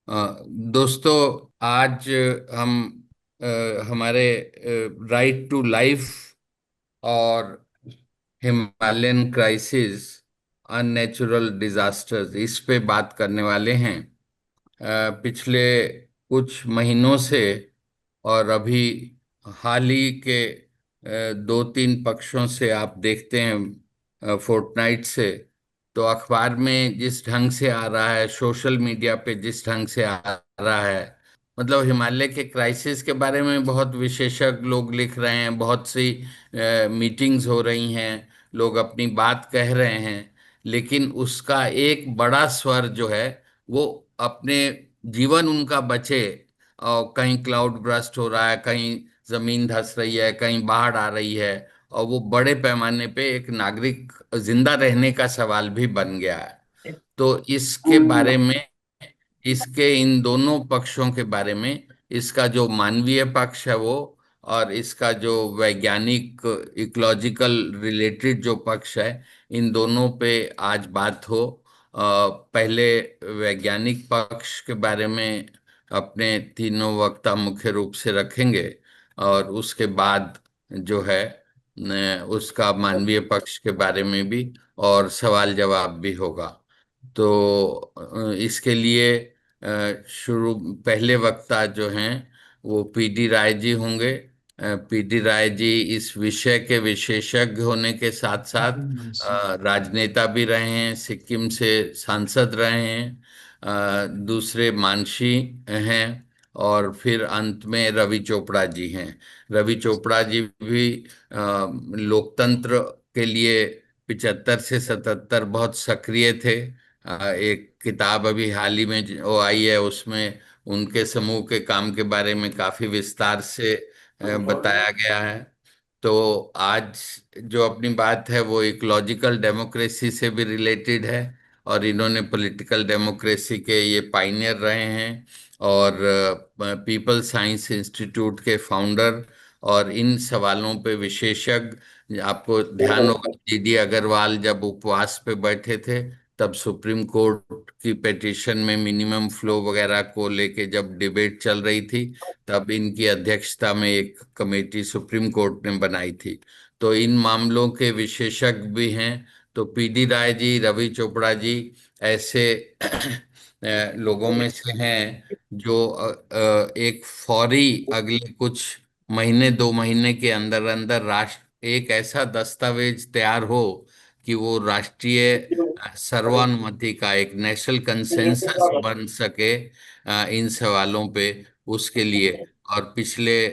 दोस्तों, आज हम हमारे राइट टू लाइफ और हिमालयन क्राइसिस, अननेचुरल डिजास्टर्स, इस पे बात करने वाले हैं। पिछले कुछ महीनों से और अभी हाल ही के दो तीन पक्षों से आप देखते हैं, फोर्टनाइट से, तो अखबार में जिस ढंग से आ रहा है, सोशल मीडिया पे जिस ढंग से आ रहा है, मतलब हिमालय के क्राइसिस के बारे में बहुत विशेषज्ञ लोग लिख रहे हैं, बहुत सी मीटिंग्स हो रही हैं, लोग अपनी बात कह रहे हैं। लेकिन उसका एक बड़ा स्वर जो है, वो अपने जीवन उनका बचे, और कहीं क्लाउड ब्रस्ट हो रहा है, कहीं जमीन धंस रही है, कहीं बाढ़ आ रही है, और वो बड़े पैमाने पे एक नागरिक जिंदा रहने का सवाल भी बन गया है। तो इसके बारे में, इसके इन दोनों पक्षों के बारे में, इसका जो मानवीय पक्ष है वो, और इसका जो वैज्ञानिक इकोलॉजिकल रिलेटेड जो पक्ष है, इन दोनों पे आज बात हो। पहले वैज्ञानिक पक्ष के बारे में अपने तीनों वक्ता मुख्य रूप से रखेंगे, और उसके बाद जो है उसका मानवीय पक्ष के बारे में भी और सवाल जवाब भी होगा। तो इसके लिए शुरू पहले वक्ता जो हैं वो पीडी राय जी होंगे। पीडी राय जी इस विषय के विशेषज्ञ होने के साथ साथ राजनेता भी रहे हैं, सिक्किम से सांसद रहे हैं, दूसरे मानसी हैं, और फिर अंत में रवि चोपड़ा जी हैं। रवि चोपड़ा जी भी लोकतंत्र के लिए 75 से 77 बहुत सक्रिय थे। एक किताब अभी हाल ही में वो आई है, उसमें उनके समूह के काम के बारे में काफी विस्तार से बताया गया है। तो आज जो अपनी बात है वो इकोलॉजिकल डेमोक्रेसी से भी रिलेटेड है, और इन्होंने पॉलिटिकल डेमोक्रेसी के ये पाइनियर रहे हैं, और पीपल साइंस इंस्टीट्यूट के फाउंडर, और इन सवालों पे विशेषज्ञ। आपको ध्यान होगा, जीडी अग्रवाल जब उपवास पे बैठे थे, तब सुप्रीम कोर्ट की पिटीशन में मिनिमम फ्लो वगैरह को लेके जब डिबेट चल रही थी, तब इनकी अध्यक्षता में एक कमेटी सुप्रीम कोर्ट ने बनाई थी। तो इन मामलों के विशेषज्ञ भी हैं। तो पीडी राय जी, रवि चोपड़ा जी ऐसे लोगों में से हैं जो एक फौरी अगले कुछ महीने, 2 महीने के अंदर अंदर राष्ट्र एक ऐसा दस्तावेज तैयार हो कि वो राष्ट्रीय सर्वानुमति का एक नेशनल कंसेंसस बन सके इन सवालों पे, उसके लिए। और पिछले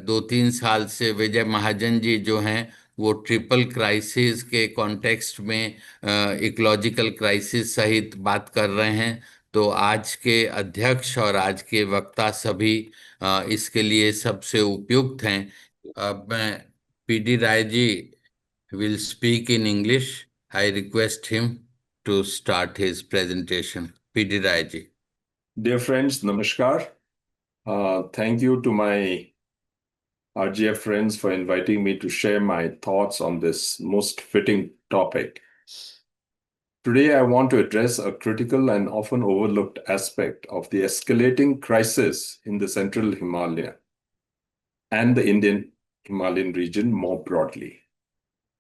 2-3 साल से विजय महाजन जी जो हैं, वो ट्रिपल क्राइसिस के कॉन्टेक्स्ट में इकोलॉजिकल क्राइसिस सहित बात कर रहे हैं। तो आज के अध्यक्ष और आज के वक्ता सभी इसके लिए सबसे उपयुक्त हैं। अब मैं PD Rai ji will speak in English. I request him to start his presentation. P.D. Rai ji. Dear friends, Namaskar. Thank you to my RGF friends for inviting me to share my thoughts on this most fitting topic. Today, I want to address a critical and often overlooked aspect of the escalating crisis in the Central Himalaya and the Indian Himalayan region more broadly.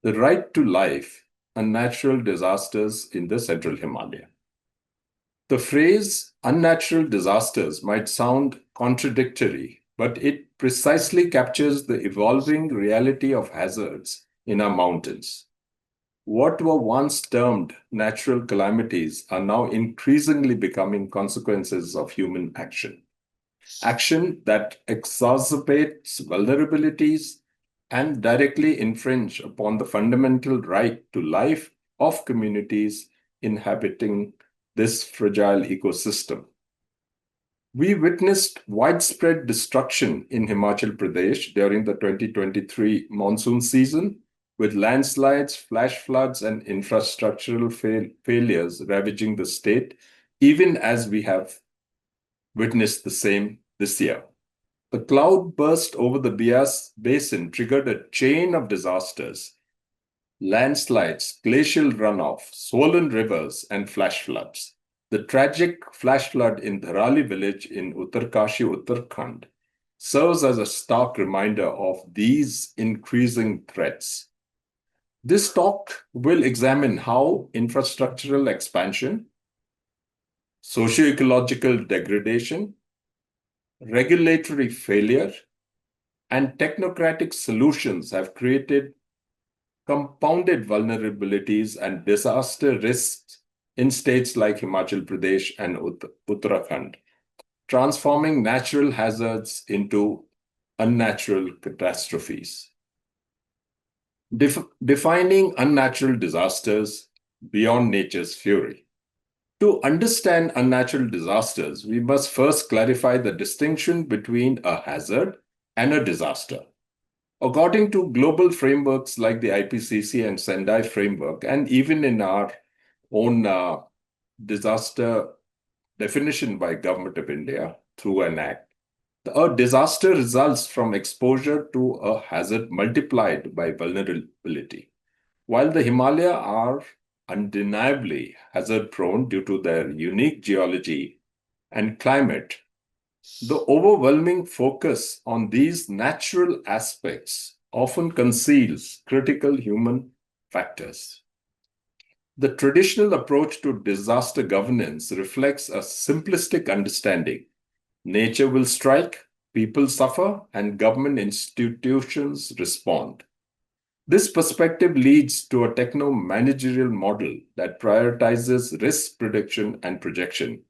The right to life and natural disasters in the Central Himalaya. The phrase unnatural disasters might sound contradictory, but it precisely captures the evolving reality of hazards in our mountains. What were once termed natural calamities are now increasingly becoming consequences of human action. Action that exacerbates vulnerabilities and directly infringe upon the fundamental right to life of communities inhabiting this fragile ecosystem. We witnessed widespread destruction in Himachal Pradesh during the 2023 monsoon season, with landslides, flash floods, and infrastructural failures ravaging the state, even as we have witnessed the same this year. The cloud burst over the Bias Basin triggered a chain of disasters: landslides, glacial runoff, swollen rivers, and flash floods. The tragic flash flood in Dharali village in Uttarkashi, Uttarakhand, serves as a stark reminder of these increasing threats. This talk will examine how infrastructural expansion, socio-ecological degradation, regulatory failure, and technocratic solutions have created compounded vulnerabilities and disaster risks in states like Himachal Pradesh and Uttarakhand, transforming natural hazards into unnatural catastrophes. Defining unnatural disasters beyond nature's fury. To understand unnatural disasters, we must first clarify the distinction between a hazard and a disaster. According to global frameworks like the IPCC and Sendai framework, and even in our own disaster definition by Government of India through an act, a disaster results from exposure to a hazard multiplied by vulnerability. While the Himalaya are undeniably hazard-prone due to their unique geology and climate, the overwhelming focus on these natural aspects often conceals critical human factors. The traditional approach to disaster governance reflects a simplistic understanding. Nature will strike, people suffer, and government institutions respond. This perspective leads to a techno-managerial model that prioritizes risk prediction and projection,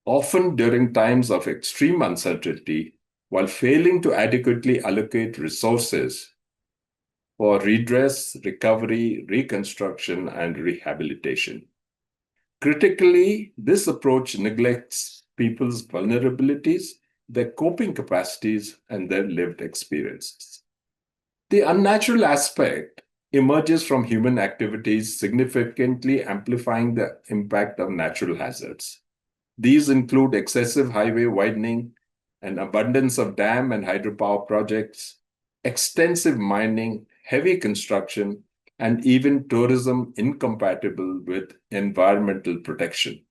often during times of extreme uncertainty, while failing to adequately allocate resources for redress, recovery, reconstruction, and rehabilitation. Critically, this approach neglects people's vulnerabilities, their coping capacities, and their lived experiences. The unnatural aspect emerges from human activities, significantly amplifying the impact of natural hazards. These include excessive highway widening, an abundance of dam and hydropower projects, extensive mining, heavy construction, and even tourism incompatible with environmental protection.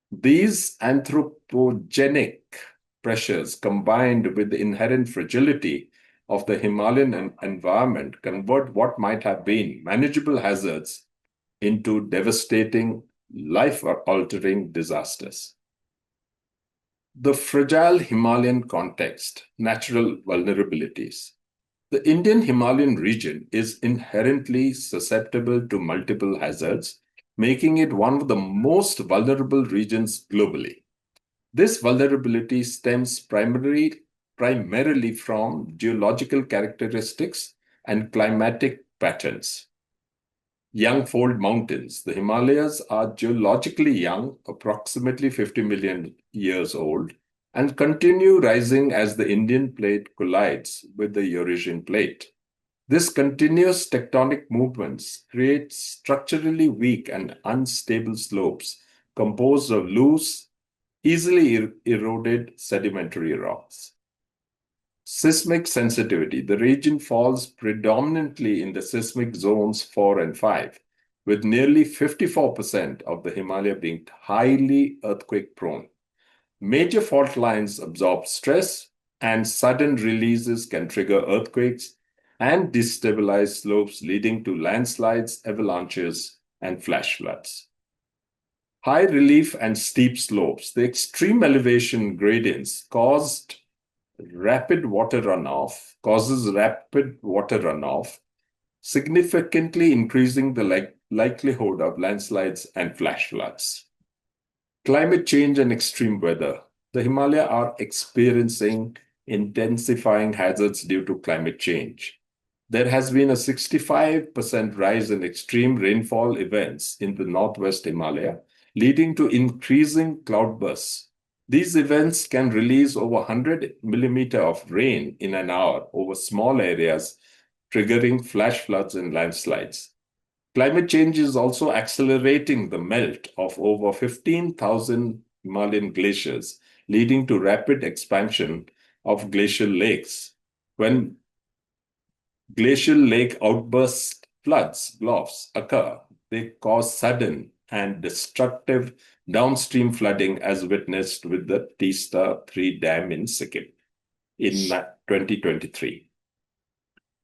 These anthropogenic pressures, combined with the inherent fragility of the Himalayan environment, convert what might have been manageable hazards into devastating, life-altering disasters. The fragile Himalayan context, natural vulnerabilities. The Indian Himalayan region is inherently susceptible to multiple hazards, making it one of the most vulnerable regions globally. This vulnerability stems primarily from geological characteristics and climatic patterns. Young fold mountains. The Himalayas are geologically young, approximately 50 million years old, and continue rising as the Indian plate collides with the Eurasian plate. This continuous tectonic movements create structurally weak and unstable slopes composed of loose, easily eroded sedimentary rocks. Seismic sensitivity. The region falls predominantly in the seismic zones 4 and 5, with nearly 54% of the Himalaya being highly earthquake prone. Major fault lines absorb stress, and sudden releases can trigger earthquakes and destabilize slopes, leading to landslides, avalanches, and flash floods. High relief and steep slopes. The extreme elevation gradients causes rapid water runoff, significantly increasing the likelihood of landslides and flash floods. Climate change and extreme weather. The Himalaya are experiencing intensifying hazards due to climate change. There has been a 65% rise in extreme rainfall events in the northwest Himalaya, leading to increasing cloudbursts. These events can release over 100 millimeters of rain in an hour over small areas, triggering flash floods and landslides. Climate change is also accelerating the melt of over 15,000 Himalayan glaciers, leading to rapid expansion of glacial lakes. When glacial lake outburst floods, BLOFs, occur, they cause sudden, and destructive downstream flooding as witnessed with the Teesta 3 Dam in Sikkim in 2023.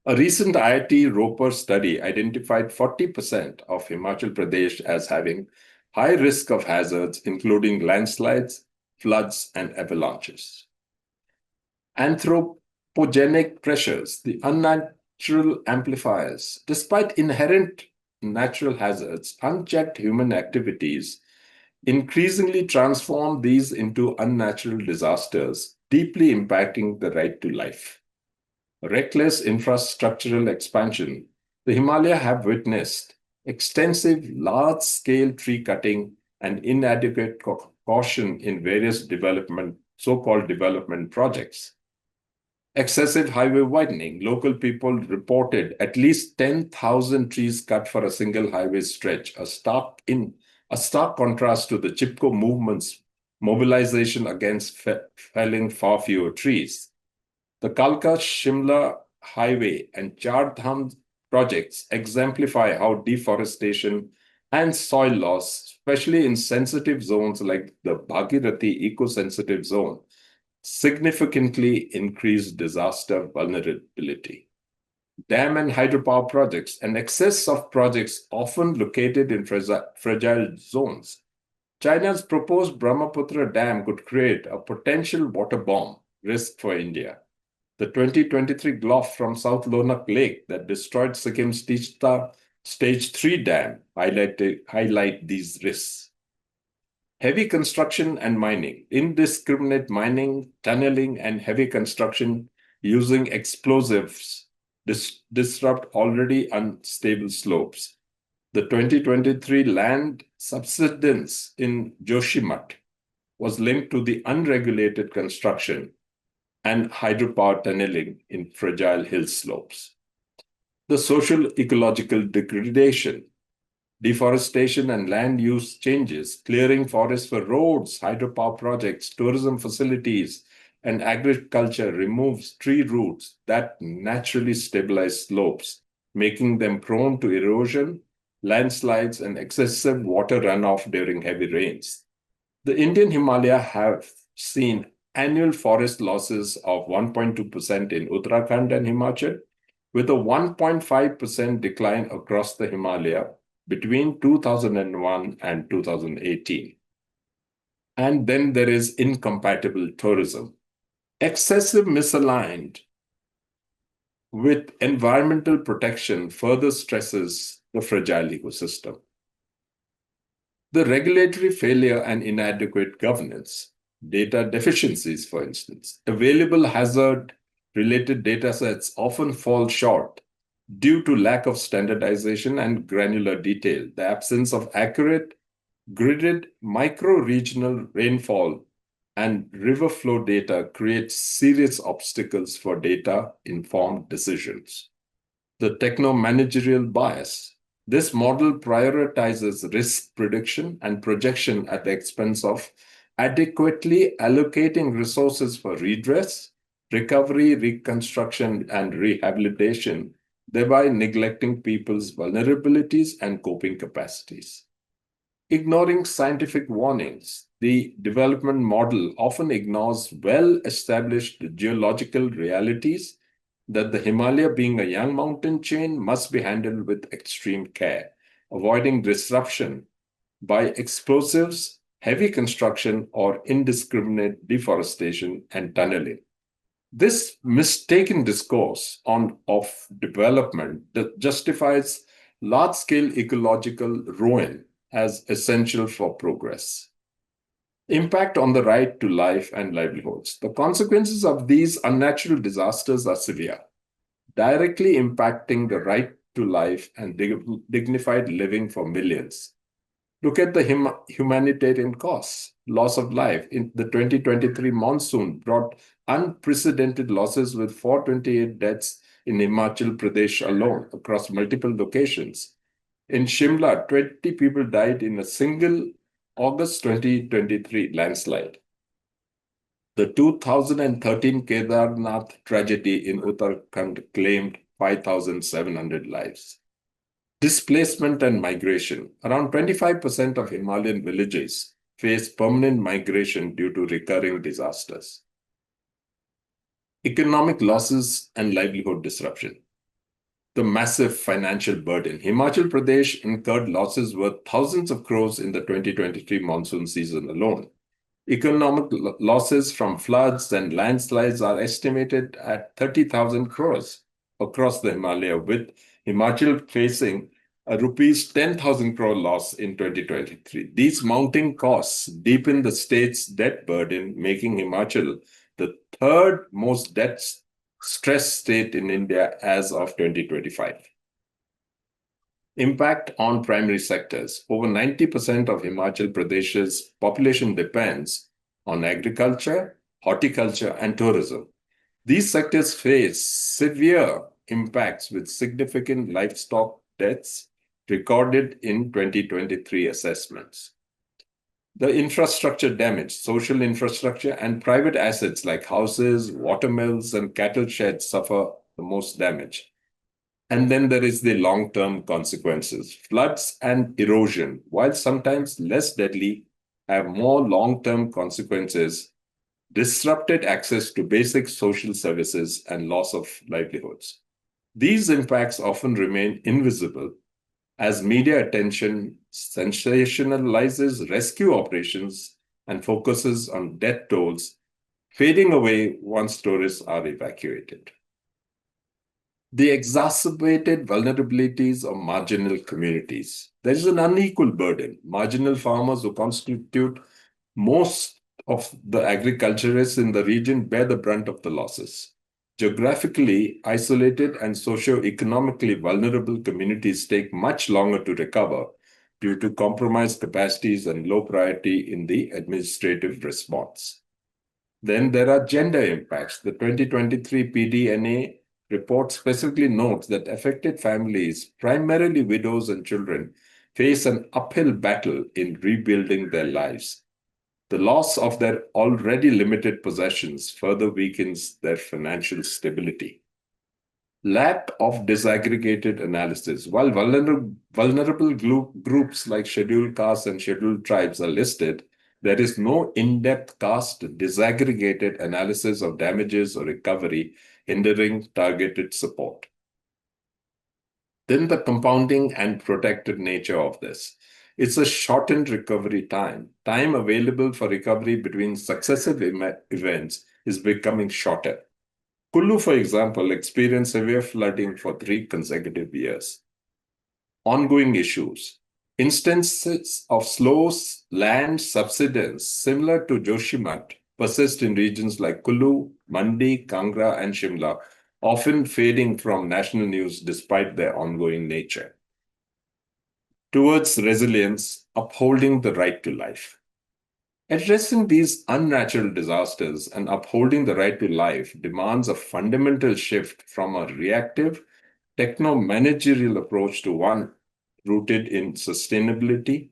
A recent IIT Roper study identified 40% of Himachal Pradesh as having high risk of hazards, including landslides, floods, and avalanches. Anthropogenic pressures, the unnatural amplifiers. Despite inherent natural hazards, unchecked human activities increasingly transform these into unnatural disasters, deeply impacting the right to life. Reckless infrastructural expansion. The Himalaya have witnessed extensive, large-scale tree cutting and inadequate caution in various so-called development projects. Excessive highway widening. Local people reported at least 10,000 trees cut for a single highway stretch, a stark contrast to the Chipko movement's mobilization against felling far fewer trees. The Kalka-Shimla Highway and Char Dham projects exemplify how deforestation and soil loss, especially in sensitive zones like the Bhagirathi eco-sensitive zone, significantly increase disaster vulnerability. Dam and hydropower projects, an excess of projects often located in fragile zones. China's proposed Brahmaputra Dam could create a potential water bomb risk for India. The 2023 gulf from South Lonak Lake that destroyed Sikkim's Teesta Stage 3 Dam highlight these risks. Heavy construction and mining. Indiscriminate mining, tunneling, and heavy construction using explosives disrupt already unstable slopes. The 2023 land subsidence in Joshimath was linked to the unregulated construction and hydropower tunneling in fragile hill slopes. The social ecological degradation, deforestation and land use changes, clearing forests for roads, hydropower projects, tourism facilities, and agriculture removes tree roots that naturally stabilize slopes, making them prone to erosion, landslides, and excessive water runoff during heavy rains. The Indian Himalaya have seen annual forest losses of 1.2% in Uttarakhand and Himachal, with a 1.5% decline across the Himalaya between 2001 and 2018. And then there is incompatible tourism. Excessive misaligned with environmental protection further stresses the fragile ecosystem. The regulatory failure and inadequate governance, data deficiencies, for instance, available hazard-related data sets often fall short due to lack of standardization and granular detail. The absence of accurate, gridded micro-regional rainfall and river flow data creates serious obstacles for data-informed decisions. The techno-managerial bias. This model prioritizes risk prediction and projection at the expense of adequately allocating resources for redress, recovery, reconstruction, and rehabilitation, thereby neglecting people's vulnerabilities and coping capacities. Ignoring scientific warnings. The development model often ignores well-established geological realities that the Himalaya, being a young mountain chain, must be handled with extreme care, avoiding disruption by explosives, heavy construction, or indiscriminate deforestation and tunneling. This mistaken discourse of development that justifies large-scale ecological ruin as essential for progress. Impact on the right to life and livelihoods. The consequences of these unnatural disasters are severe, directly impacting the right to life and dignified living for millions. Look at the humanitarian costs. Loss of life. In the 2023 monsoon brought unprecedented losses with 428 deaths in Himachal Pradesh alone across multiple locations. In Shimla, 20 people died in a single August 2023 landslide. The 2013 Kedarnath tragedy in Uttarakhand claimed 5,700 lives. Displacement and migration. Around 25% of Himalayan villages face permanent migration due to recurring disasters. Economic losses and livelihood disruption. The massive financial burden. Himachal Pradesh incurred losses worth thousands of crores in the 2023 monsoon season alone. Economic losses from floods and landslides are estimated at 30,000 crores across the Himalaya, with Himachal facing a rupees 10,000 crore loss in 2023. These mounting costs deepen the state's debt burden, making Himachal the third most debt-stressed state in India as of 2025. Impact on primary sectors. Over 90% of Himachal Pradesh's population depends on agriculture, horticulture, and tourism. These sectors face severe impacts with significant livestock deaths recorded in 2023 assessments. The infrastructure damage, social infrastructure, and private assets like houses, water mills, and cattle sheds suffer the most damage. And then there is the long-term consequences. Floods and erosion, while sometimes less deadly, have more long-term consequences, disrupted access to basic social services, and loss of livelihoods. These impacts often remain invisible as media attention sensationalizes rescue operations and focuses on death tolls, fading away once tourists are evacuated. The exacerbated vulnerabilities of marginal communities. There is an unequal burden. Marginal farmers, who constitute most of the agriculturists in the region, bear the brunt of the losses. Geographically isolated and socio-economically vulnerable communities take much longer to recover due to compromised capacities and low priority in the administrative response. Then there are gender impacts. The 2023 PDNA report specifically notes that affected families, primarily widows and children, face an uphill battle in rebuilding their lives. The loss of their already limited possessions further weakens their financial stability. Lack of disaggregated analysis. While vulnerable groups like scheduled castes and scheduled tribes are listed, there is no in-depth caste disaggregated analysis of damages or recovery, hindering targeted support. Then the compounding and protected nature of this. It's a shortened recovery time. Time available for recovery between successive events is becoming shorter. Kullu, for example, experienced severe flooding for 3 consecutive years. Ongoing issues. Instances of slow land subsidence similar to Joshimath persist in regions like Kullu, Mandi, Kangra, and Shimla, often fading from national news despite their ongoing nature. Towards resilience, upholding the right to life. Addressing these unnatural disasters and upholding the right to life demands a fundamental shift from a reactive, techno-managerial approach to one rooted in sustainability,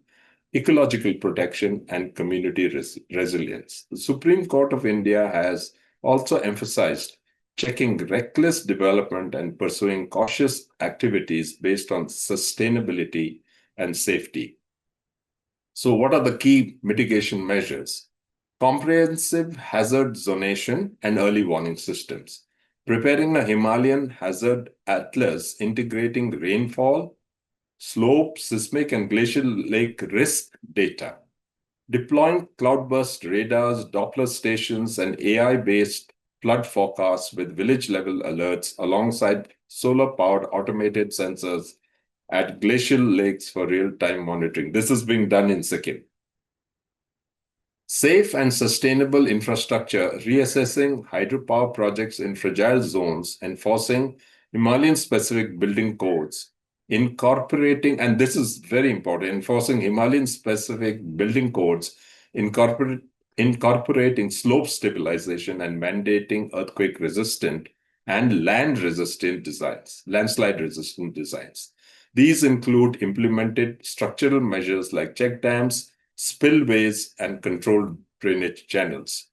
ecological protection, and community resilience. The Supreme Court of India has also emphasized checking reckless development and pursuing cautious activities based on sustainability and safety. So what are the key mitigation measures? Comprehensive hazard zonation and early warning systems. Preparing a Himalayan hazard atlas integrating rainfall, slope, seismic, and glacial lake risk data. Deploying cloudburst radars, Doppler stations, and AI-based flood forecasts with village-level alerts alongside solar-powered automated sensors at glacial lakes for real-time monitoring. This is being done in Sikkim. Safe and sustainable infrastructure, reassessing hydropower projects in fragile zones, enforcing Himalayan-specific building codes, incorporating, and this is very important, enforcing Himalayan-specific building codes, incorporating slope stabilization and mandating earthquake-resistant and land-resistant designs, landslide-resistant designs. These include implemented structural measures like check dams, spillways, and controlled drainage channels.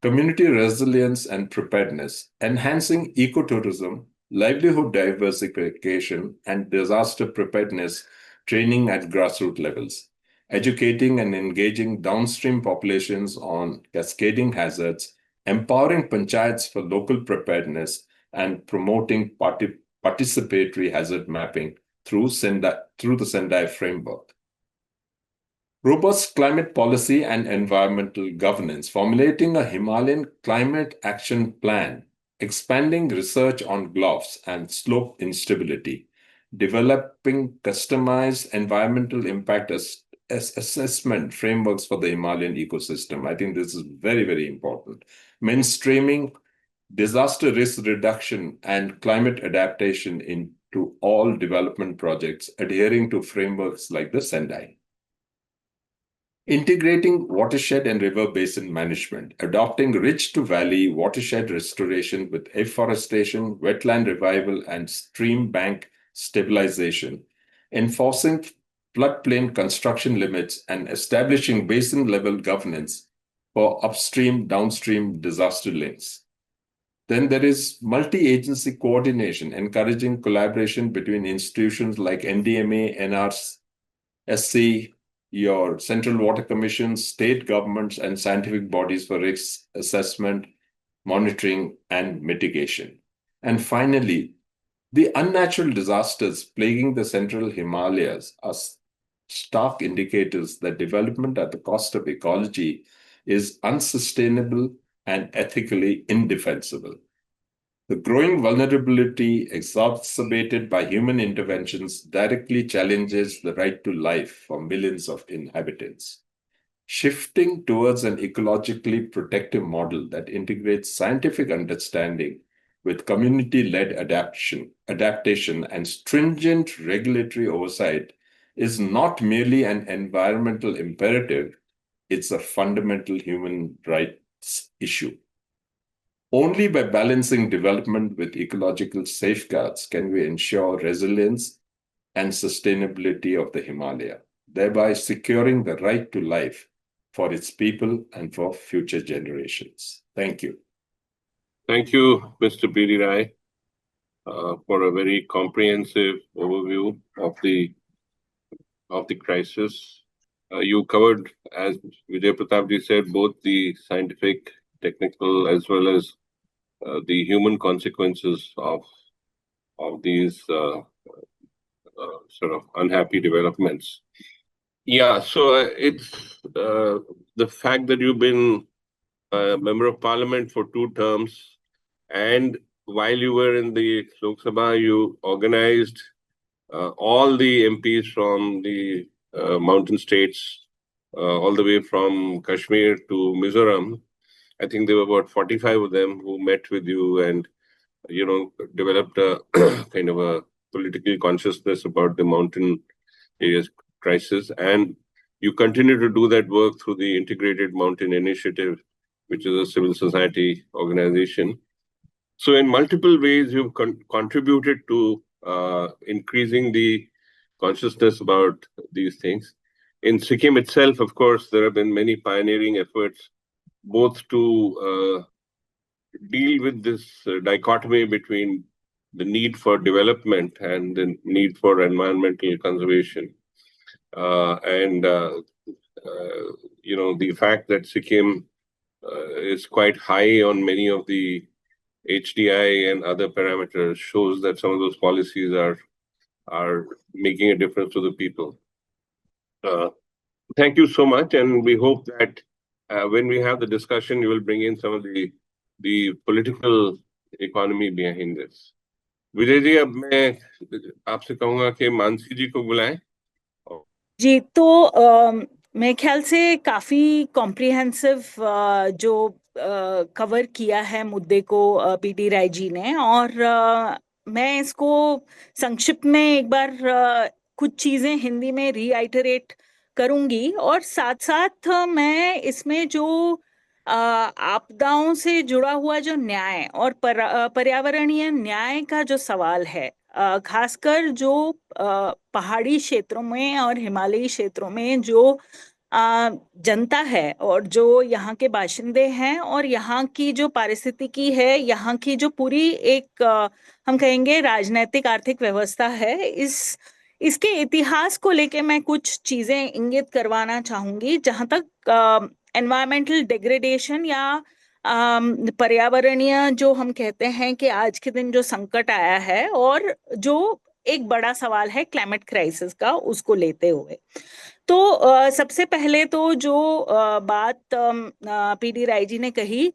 Community resilience and preparedness, enhancing ecotourism, livelihood diversification, and disaster preparedness training at grassroots levels, educating and engaging downstream populations on cascading hazards, empowering panchayats for local preparedness, and promoting participatory hazard mapping through the Sendai framework. Robust climate policy and environmental governance, formulating a Himalayan climate action plan, expanding research on GLOFs and slope instability, developing customized environmental impact assessment frameworks for the Himalayan ecosystem. I think this is very, very important. Mainstreaming disaster risk reduction and climate adaptation into all development projects, adhering to frameworks like the Sendai. Integrating watershed and river basin management, adopting ridge to valley watershed restoration with afforestation, wetland revival, and stream bank stabilization, enforcing floodplain construction limits, and establishing basin level governance for upstream, downstream disaster links. Then there is multi-agency coordination, encouraging collaboration between institutions like NDMA, NRSC, your Central Water Commission, state governments, and scientific bodies for risk assessment, monitoring, and mitigation. And finally, the unnatural disasters plaguing the central Himalayas are stark indicators that development at the cost of ecology is unsustainable and ethically indefensible. The growing vulnerability exacerbated by human interventions directly challenges the right to life for millions of inhabitants. Shifting towards an ecologically protective model that integrates scientific understanding with community-led adaptation, and stringent regulatory oversight is not merely an environmental imperative, it's a fundamental human rights issue. Only by balancing development with ecological safeguards can we ensure resilience and sustainability of the Himalaya, thereby securing the right to life for its people and for future generations. Thank you. Thank you, Mr. P.D. Rai, for a very comprehensive overview of the crisis. You covered, as Vijay Pratap said, both the scientific, technical, as well as the human consequences of these sort of unhappy developments. Yeah, so it's the fact that you've been a member of parliament for 2 terms, and while you were in the Lok Sabha, you organized all the MPs from the mountain states, all the way from Kashmir to Mizoram. I think there were about 45 of them who met with you and, developed a kind of a political consciousness about the mountain areas crisis. And you continue to do that work through the Integrated Mountain Initiative, which is a civil society organization. So in multiple ways, you've contributed to increasing the consciousness about these things. In Sikkim itself, of course, there have been many pioneering efforts, both to deal with this dichotomy between the need for development and the need for environmental conservation. The fact that Sikkim is quite high on many of the HDI and other parameters shows that some of those policies are making a difference to the people. Thank you so much, and we hope that when we have the discussion, you will bring in some of the political economy behind this. Vijay ji, अब मैं आपसे कहूंगा कि मानसी जी को बुलाएं। जी, तो मेरे ख्याल से काफी कॉम्प्रिहेंसिव जो कवर किया है मुद्दे को पीडी राय जी ने, और मैं इसको संक्षिप्त में एक बार कुछ चीजें हिंदी में रीआइटरेट करूंगी, और साथ साथ मैं इसमें जो आपदाओं से जुड़ा हुआ जो न्याय और पर्यावरणीय न्याय का जो सवाल है, खासकर जो पहाड़ी क्षेत्रों में और हिमालयी क्षेत्रों में जो जनता है और जो यहाँ के बाशिंदे हैं और यहाँ की जो पारिस्थितिकी है, यहाँ की जो पूरी एक हम कहेंगे राजनीतिक आर्थिक व्यवस्था है, इसके इतिहास को लेके मैं कुछ चीजें इंगित करवाना चाहूंगी। जहां तक एनवायरमेंटल डिग्रेडेशन या पर्यावरणीय जो हम कहते हैं कि आज के दिन जो संकट आया है और जो एक बड़ा सवाल है क्लाइमेट क्राइसिस का, उसको लेते हुए तो सबसे पहले तो जो बात पीडी राय जी ने कही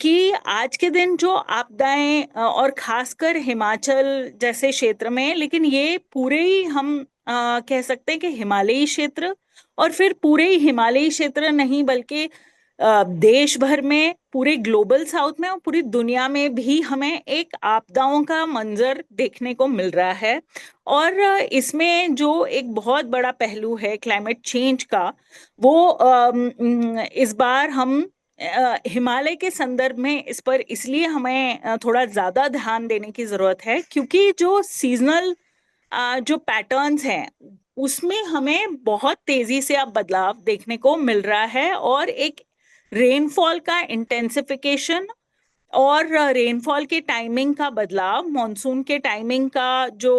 कि आज के दिन जो आपदाएं और खासकर हिमाचल जैसे क्षेत्र में, लेकिन ये पूरे ही हम कह सकते हैं कि हिमालयी क्षेत्र, और फिर पूरे ही हिमालयी क्षेत्र नहीं बल्कि देश भर में, पूरे ग्लोबल साउथ में और पूरी दुनिया में भी हमें एक आपदाओं का मंजर देखने को मिल रहा है। और इसमें जो एक बहुत बड़ा पहलू है क्लाइमेट चेंज का, वो इस बार हम हिमालय के संदर्भ में इस पर इसलिए हमें थोड़ा ज्यादा ध्यान देने की जरूरत है क्योंकि जो सीजनल जो पैटर्न्स हैं उसमें हमें बहुत तेजी से अब बदलाव देखने को मिल रहा है और एक रेनफॉल का इंटेंसिफिकेशन और रेनफॉल के टाइमिंग का बदलाव, मॉनसून के टाइमिंग का जो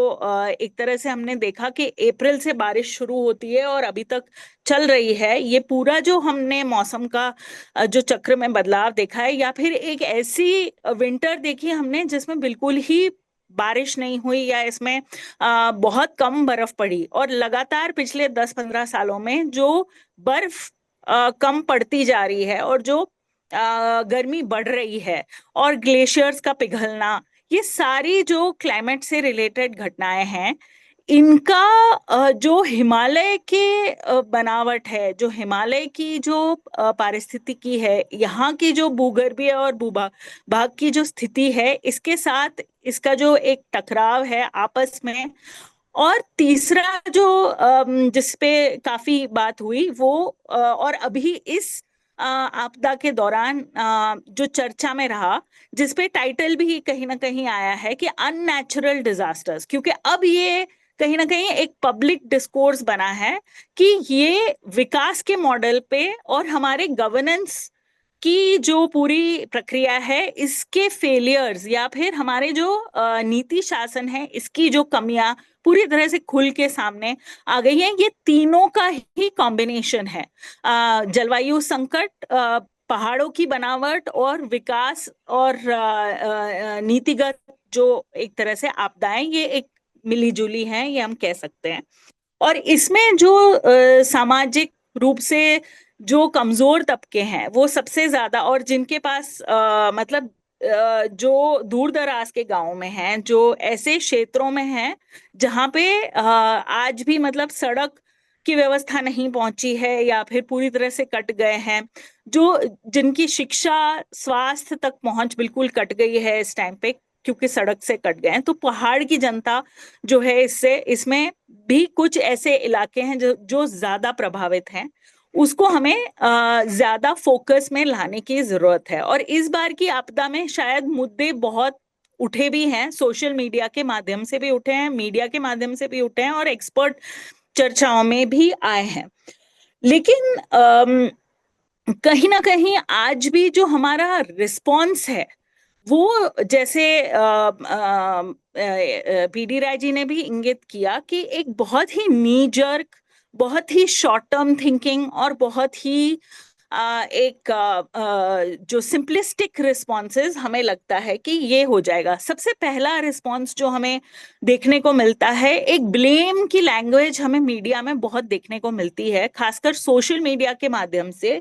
एक तरह से हमने देखा कि अप्रैल से बारिश शुरू होती है और अभी तक चल रही है, ये पूरा जो हमने मौसम का जो चक्र में बदलाव देखा है, या फिर एक ऐसी विंटर देखी हमने जिसमें बिल्कुल ही बारिश नहीं हुई या इसमें बहुत कम बर्फ पड़ी, और लगातार पिछले 10-15 सालों में जो बर्फ कम पड़ती जा रही है और जो गर्मी बढ़ रही है और ग्लेशियर्स का पिघलना, ये सारी जो क्लाइमेट से रिलेटेड घटनाएं हैं, इनका जो हिमालय के बनावट है, जो हिमालय की जो पारिस्थितिकी है, यहाँ की जो भूगर्भीय और भूभाग की जो स्थिति है, इसके साथ इसका जो एक टकराव है आपस में, और तीसरा जो जिस पे काफी बात हुई वो और अभी इस आपदा के दौरान जो चर्चा में रहा, जिसपे टाइटल भी कहीं ना कहीं आया है कि अननेचुरल डिजास्टर्स, क्योंकि अब ये कहीं ना कहीं एक पब्लिक डिस्कोर्स बना है कि ये विकास के मॉडल पे और हमारे गवर्नेंस की जो पूरी प्रक्रिया है इसके फेलियर्स, या फिर हमारे जो नीति शासन है इसकी जो कमियां पूरी तरह से खुल के सामने आ गई हैं। ये तीनों का ही कॉम्बिनेशन है, जलवायु संकट, पहाड़ों की बनावट और विकास और नीतिगत जो एक तरह से आपदाएं, ये एक मिली जुली हैं, ये हम कह सकते हैं। और इसमें जो सामाजिक रूप से जो कमजोर तबके हैं वो सबसे ज्यादा, और जिनके पास मतलब जो दूर दराज के गांव में हैं, जो ऐसे क्षेत्रों में हैं जहां पे आज भी मतलब सड़क की व्यवस्था नहीं पहुंची है या फिर पूरी तरह से कट गए हैं, जो जिनकी शिक्षा स्वास्थ्य तक पहुंच बिल्कुल कट गई है इस टाइम पे क्योंकि सड़क से कट गए हैं, तो पहाड़ की जनता जो है इसमें भी कुछ ऐसे इलाके हैं जो ज्यादा प्रभावित हैं, उसको हमें ज्यादा फोकस में लाने की जरूरत है। और इस बार की आपदा में शायद मुद्दे बहुत उठे भी हैं, सोशल मीडिया के माध्यम से भी उठे हैं, मीडिया के माध्यम से भी उठे हैं और एक्सपर्ट चर्चाओं में भी आए हैं, लेकिन कहीं ना कहीं आज भी जो हमारा रिस्पॉन्स है वो, जैसे पीडी राय जी ने भी इंगित किया कि एक बहुत ही नी जर्क, बहुत ही शॉर्ट टर्म थिंकिंग और बहुत ही एक जो सिंपलिस्टिक रिस्पॉन्सेज हमें लगता है कि ये हो जाएगा। सबसे पहला रिस्पॉन्स जो हमें देखने को मिलता है, एक ब्लेम की लैंग्वेज हमें मीडिया में बहुत देखने को मिलती है, खासकर सोशल मीडिया के माध्यम से,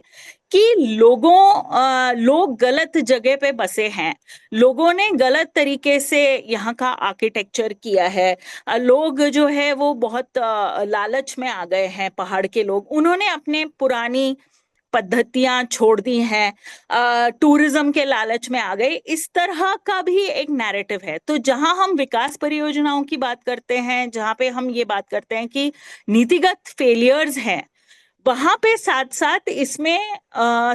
कि लोग गलत जगह पे बसे हैं, लोगों ने गलत तरीके से यहाँ का आर्किटेक्चर किया है, लोग जो है वो बहुत लालच में आ गए हैं, पहाड़ के लोग, उन्होंने अपने पुरानी पद्धतियां छोड़ दी हैं, टूरिज्म के लालच में आ गए, इस तरह का भी एक नैरेटिव है। तो जहां हम विकास परियोजनाओं की बात करते हैं, जहां पे हम ये बात करते हैं कि नीतिगत फेलियर्स हैं, वहां पे साथ साथ इसमें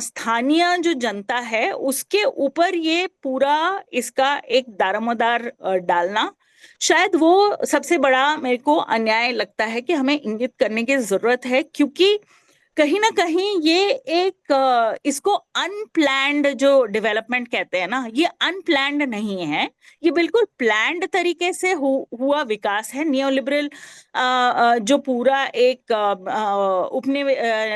स्थानीय जो जनता है उसके ऊपर ये पूरा इसका एक दारोमदार डालना, शायद वो सबसे बड़ा मेरे को अन्याय लगता है कि हमें इंगित करने की जरूरत है, क्योंकि कहीं ना कहीं ये एक इसको अनप्लैंड जो डेवलपमेंट कहते हैं ना, ये अनप्लैंड नहीं है, ये बिल्कुल प्लैंड तरीके से हुआ विकास है। नियोलिबरल जो पूरा एक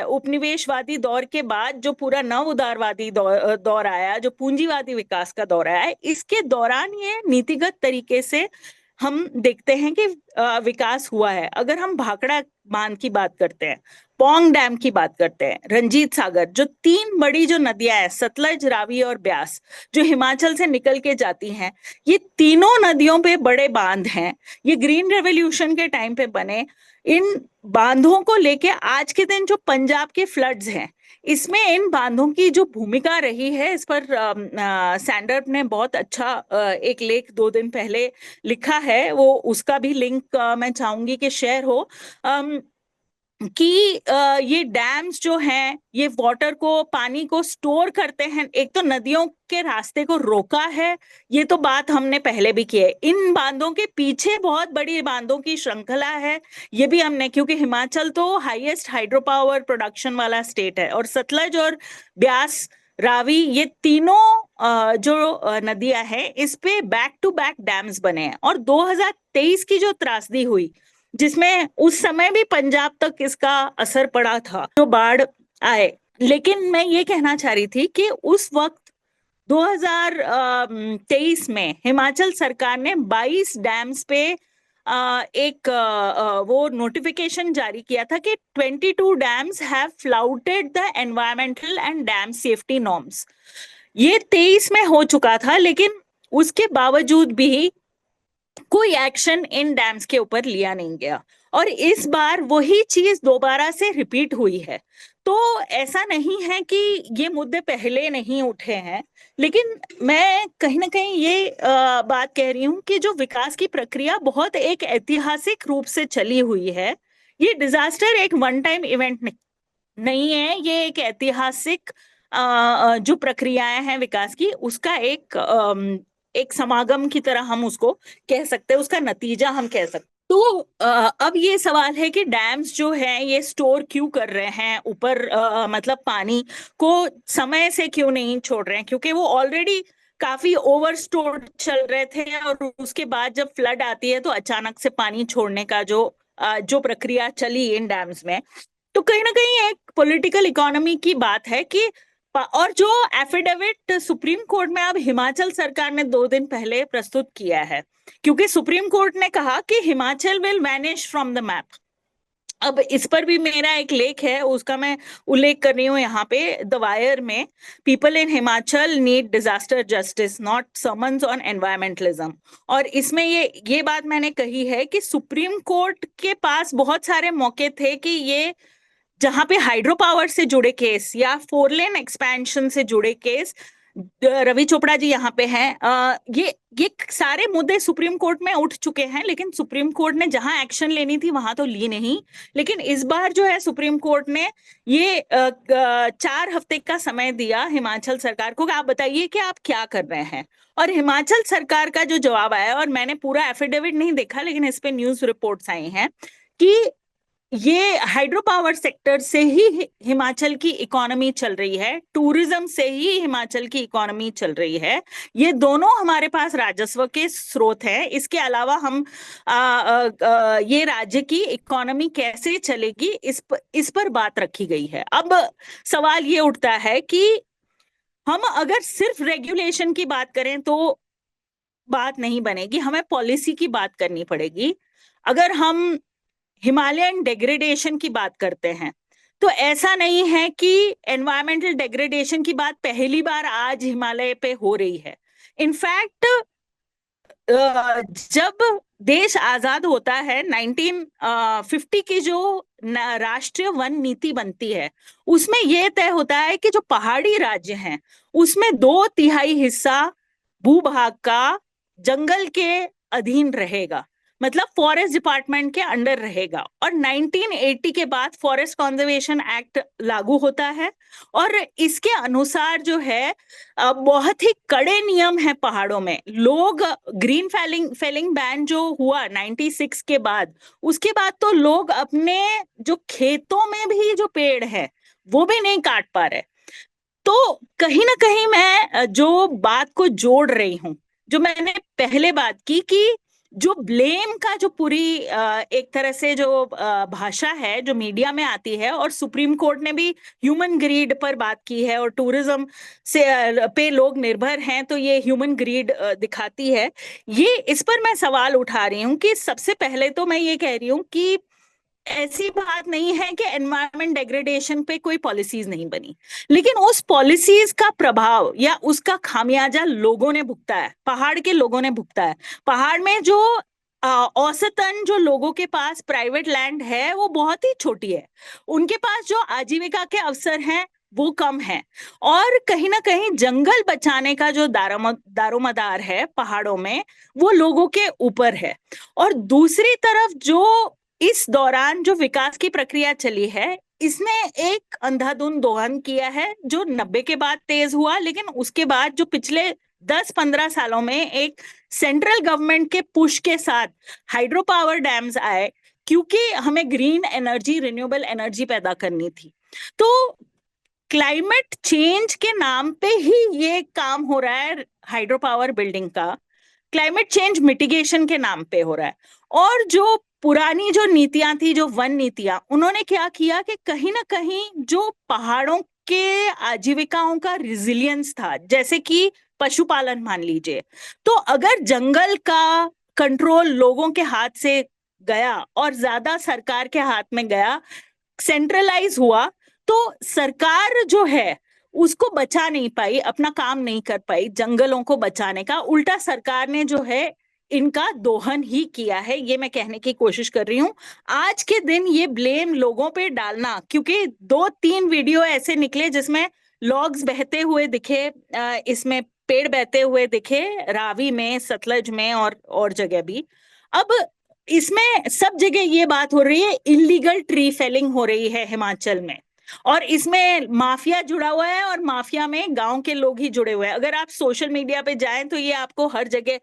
उपनिवेशवादी दौर के बाद जो पूरा नव उदारवादी दौर आया, जो पूंजीवादी विकास का दौर आया, इसके दौरान ये नीतिगत तरीके से हम देखते हैं कि विकास हुआ है। अगर हम भाखड़ा बांध की बात करते हैं, पोंग डैम की बात करते हैं, रंजीत सागर, जो 3 बड़ी जो नदियां हैं, सतलज, रावी और ब्यास, जो हिमाचल से निकल के जाती हैं, ये तीनों नदियों पे बड़े बांध हैं। ये ग्रीन रेवोल्यूशन के टाइम पे बने। इन बांधों को लेके आज के दिन जो पंजाब के फ्लड्स हैं, इसमें इन बांधों की जो भूमिका रही है, इस पर सैंडर ने बहुत अच्छा एक लेख 2 दिन पहले लिखा है, वो उसका भी लिंक मैं चाहूंगी कि शेयर हो, कि ये डैम्स जो हैं, ये वाटर को, पानी को स्टोर करते हैं। एक तो नदियों के रास्ते को रोका है, ये तो बात हमने पहले भी की है। इन बांधों के पीछे बहुत बड़ी बांधों की श्रृंखला है, ये भी हमने, क्योंकि हिमाचल तो हाईएस्ट हाइड्रो पावर प्रोडक्शन वाला स्टेट है, और सतलज और ब्यास, रावी, ये तीनों जो नदियां हैं, इस पे बैक टू बैक डैम्स बने हैं। और 2023 की जो त्रासदी हुई, जिसमें उस समय भी पंजाब तक इसका असर पड़ा था, जो बाढ़ आए, लेकिन मैं ये कहना चाह रही थी कि उस वक्त 2023 में हिमाचल सरकार ने 22 डैम्स पे एक वो नोटिफिकेशन जारी किया था कि 22 dams have flouted the environmental and dam safety norms. ये 23 में हो चुका था, लेकिन उसके बावजूद भी कोई एक्शन इन डैम्स के ऊपर लिया नहीं गया, और इस बार वही चीज दोबारा से रिपीट हुई है। तो ऐसा नहीं है कि ये मुद्दे पहले नहीं उठे हैं, लेकिन मैं कहीं ना कहीं ये बात कह रही हूँ कि जो विकास की प्रक्रिया बहुत एक ऐतिहासिक रूप से चली हुई है। ये डिजास्टर एक वन टाइम इवेंट नहीं है, ये एक ऐतिहासिक जो प्रक्रियाएं हैं विकास की, उसका एक समागम की तरह हम उसको कह सकते हैं, उसका नतीजा हम कह सकते हैं। तो अब ये सवाल है कि डैम्स जो हैं, ये स्टोर क्यों कर रहे हैं ऊपर, मतलब पानी को समय से क्यों नहीं छोड़ रहे हैं, क्योंकि वो ऑलरेडी काफी ओवर स्टोर्ड चल रहे थे, और उसके बाद जब फ्लड आती है तो अचानक से पानी छोड़ने का जो प्रक्रिया चली इन डैम्स में, तो कहीं ना कहीं एक पॉलिटिकल इकोनॉमी की बात है कि, और जो एफिडेविट सुप्रीम कोर्ट में अब हिमाचल सरकार ने 2 दिन पहले प्रस्तुत किया है, क्योंकि सुप्रीम कोर्ट ने कहा कि Himachal will vanish from the map. अब इस पर भी मेरा एक लेख है, उसका मैं उल्लेख कर रही हूँ यहाँ पे, द वायर में, people in Himachal need disaster justice, not summons on environmentalism. और इसमें ये बात मैंने कही है कि सुप्रीम कोर्ट के पास बहुत सारे मौके थे कि ये जहां पे हाइड्रो पावर से जुड़े केस या 4 लेन एक्सपेंशन से जुड़े केस, रवि चोपड़ा जी यहाँ पे हैं, ये सारे मुद्दे सुप्रीम कोर्ट में उठ चुके हैं, लेकिन सुप्रीम कोर्ट ने जहां एक्शन लेनी थी वहां तो ली नहीं। लेकिन इस बार जो है सुप्रीम कोर्ट ने ये 4 हफ्ते का समय दिया हिमाचल सरकार को कि आप बताइए कि आप क्या कर रहे हैं। और हिमाचल सरकार का जो जवाब आया, और मैंने पूरा एफिडेविट नहीं देखा, लेकिन इस पे न्यूज रिपोर्ट्स आई हैं कि ये हाइड्रो पावर सेक्टर से ही हिमाचल की इकोनॉमी चल रही है, टूरिज्म से ही हिमाचल की इकोनॉमी चल रही है, ये दोनों हमारे पास राजस्व के स्रोत हैं। इसके अलावा हम ये राज्य की इकोनॉमी कैसे चलेगी, इस पर बात रखी गई है। अब सवाल ये उठता है कि हम अगर सिर्फ रेगुलेशन की बात करें तो बात नहीं बनेगी, हमें पॉलिसी की बात करनी पड़ेगी। अगर हम हिमालयन डेग्रेडेशन की बात करते हैं, तो ऐसा नहीं है कि एनवायरमेंटल डेग्रेडेशन की बात पहली बार आज हिमालय पे हो रही है। इनफैक्ट जब देश आजाद होता है, 1950 की जो राष्ट्रीय वन नीति बनती है, उसमें यह तय होता है कि जो पहाड़ी राज्य हैं उसमें 2/3 हिस्सा भूभाग का जंगल के अधीन रहेगा। मतलब फॉरेस्ट डिपार्टमेंट के अंडर रहेगा। और 1980 के बाद फॉरेस्ट कंजर्वेशन एक्ट लागू होता है और इसके अनुसार जो है बहुत ही कड़े नियम है पहाड़ों में। लोग ग्रीन फेलिंग बैन जो हुआ 96 के बाद, उसके बाद तो लोग अपने जो खेतों में भी जो पेड़ है वो भी नहीं काट पा रहे। तो कहीं ना कहीं मैं जो बात को जोड़ रही हूं, जो मैंने पहले बात की कि जो ब्लेम का जो पूरी एक तरह से जो भाषा है जो मीडिया में आती है, और सुप्रीम कोर्ट ने भी ह्यूमन ग्रीड पर बात की है और टूरिज्म से पे लोग निर्भर हैं, तो ये ह्यूमन ग्रीड दिखाती है। ये इस पर मैं सवाल उठा रही हूँ कि सबसे पहले तो मैं ये कह रही हूँ कि ऐसी बात नहीं है कि एनवायरमेंट डेग्रेडेशन पे कोई पॉलिसीज नहीं बनी, लेकिन उस पॉलिसीज का प्रभाव या उसका खामियाजा लोगों ने भुगता है, पहाड़ के लोगों ने भुगता है। पहाड़ में जो औसतन जो लोगों के पास प्राइवेट लैंड है वो बहुत ही छोटी है, उनके पास जो आजीविका के अवसर हैं वो कम है, और कहीं ना कहीं जंगल बचाने का जो दारोमदार है पहाड़ों में वो लोगों के ऊपर है। और दूसरी तरफ जो इस दौरान जो विकास की प्रक्रिया चली है, इसने एक अंधाधुंध दोहन किया है जो 90 के बाद तेज हुआ, लेकिन उसके बाद जो पिछले 10-15 सालों में एक सेंट्रल गवर्नमेंट के पुश के साथ हाइड्रो पावर डैम्स आए, क्योंकि हमें ग्रीन एनर्जी, रिन्यूएबल एनर्जी पैदा करनी थी। तो क्लाइमेट चेंज के नाम पे ही ये काम हो रहा है हाइड्रो पावर बिल्डिंग का, क्लाइमेट चेंज मिटिगेशन के नाम पे हो रहा है। और जो पुरानी जो नीतियां थी, जो वन नीतियां, उन्होंने क्या किया कि कहीं ना कहीं जो पहाड़ों के आजीविकाओं का रिजिलियंस था, जैसे कि पशुपालन मान लीजिए, तो अगर जंगल का कंट्रोल लोगों के हाथ से गया और ज्यादा सरकार के हाथ में गया, सेंट्रलाइज हुआ, तो सरकार जो है उसको बचा नहीं पाई, अपना काम नहीं कर पाई जंगलों को बचाने का। उल्टा सरकार ने जो है इनका दोहन ही किया है, ये मैं कहने की कोशिश कर रही हूं। आज के दिन ये ब्लेम लोगों पे डालना, क्योंकि 2-3 वीडियो ऐसे निकले जिसमें लॉग्स बहते हुए दिखे, इसमें पेड़ बहते हुए दिखे रावी में, सतलज में और जगह भी। अब इसमें सब जगह ये बात हो रही है, इलीगल ट्री फेलिंग हो रही है हिमाचल में, और इसमें माफिया जुड़ा हुआ है, और माफिया में गांव के लोग ही जुड़े हुए हैं। अगर आप सोशल मीडिया पे जाएं तो ये आपको हर जगह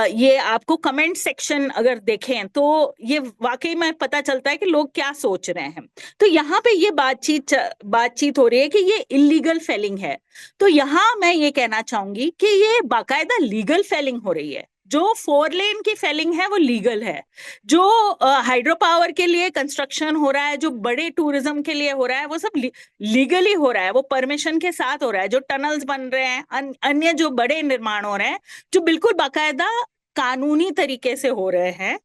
ये आपको कमेंट सेक्शन अगर देखें तो ये वाकई में पता चलता है कि लोग क्या सोच रहे हैं। तो यहाँ पे ये बातचीत हो रही है कि ये इलीगल फेलिंग है। तो यहाँ मैं ये कहना चाहूंगी कि ये बाकायदा लीगल फेलिंग हो रही है। जो 4 लेन की फेलिंग है वो लीगल है, जो हाइड्रो पावर के लिए कंस्ट्रक्शन हो रहा है, जो बड़े टूरिज्म के लिए हो रहा है, वो सब लीगली हो रहा है, वो परमिशन के साथ हो रहा है। जो टनल्स बन रहे हैं, अन्य जो बड़े निर्माण हो रहे हैं, जो बिल्कुल बाकायदा कानूनी तरीके से हो रहे हैं,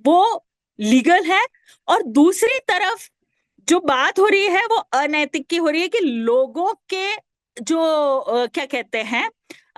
वो लीगल है। और दूसरी तरफ जो बात हो रही है वो अनैतिक की हो रही है कि लोगों के जो क्या कहते हैं,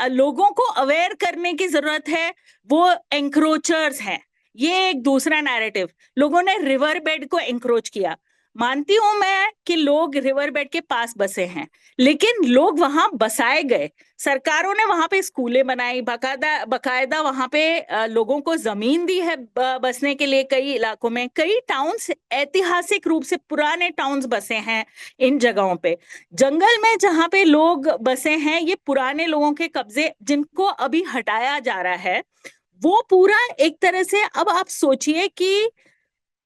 लोगों को अवेयर करने की जरूरत है, वो एंक्रोचर्स हैं। ये एक दूसरा नैरेटिव, लोगों ने रिवर बेड को एंक्रोच किया। मानती हूं मैं कि लोग रिवर बेड के पास बसे हैं, लेकिन लोग वहां बसाए गए, सरकारों ने वहां पे स्कूलें बनाई, बकायदा वहां पे लोगों को जमीन दी है बसने के लिए। कई इलाकों में कई टाउन्स, ऐतिहासिक रूप से पुराने टाउन्स बसे हैं इन जगहों पे। जंगल में जहां पे लोग बसे हैं, ये पुराने लोगों के कब्जे जिनको अभी हटाया जा रहा है, वो पूरा एक तरह से। अब आप सोचिए कि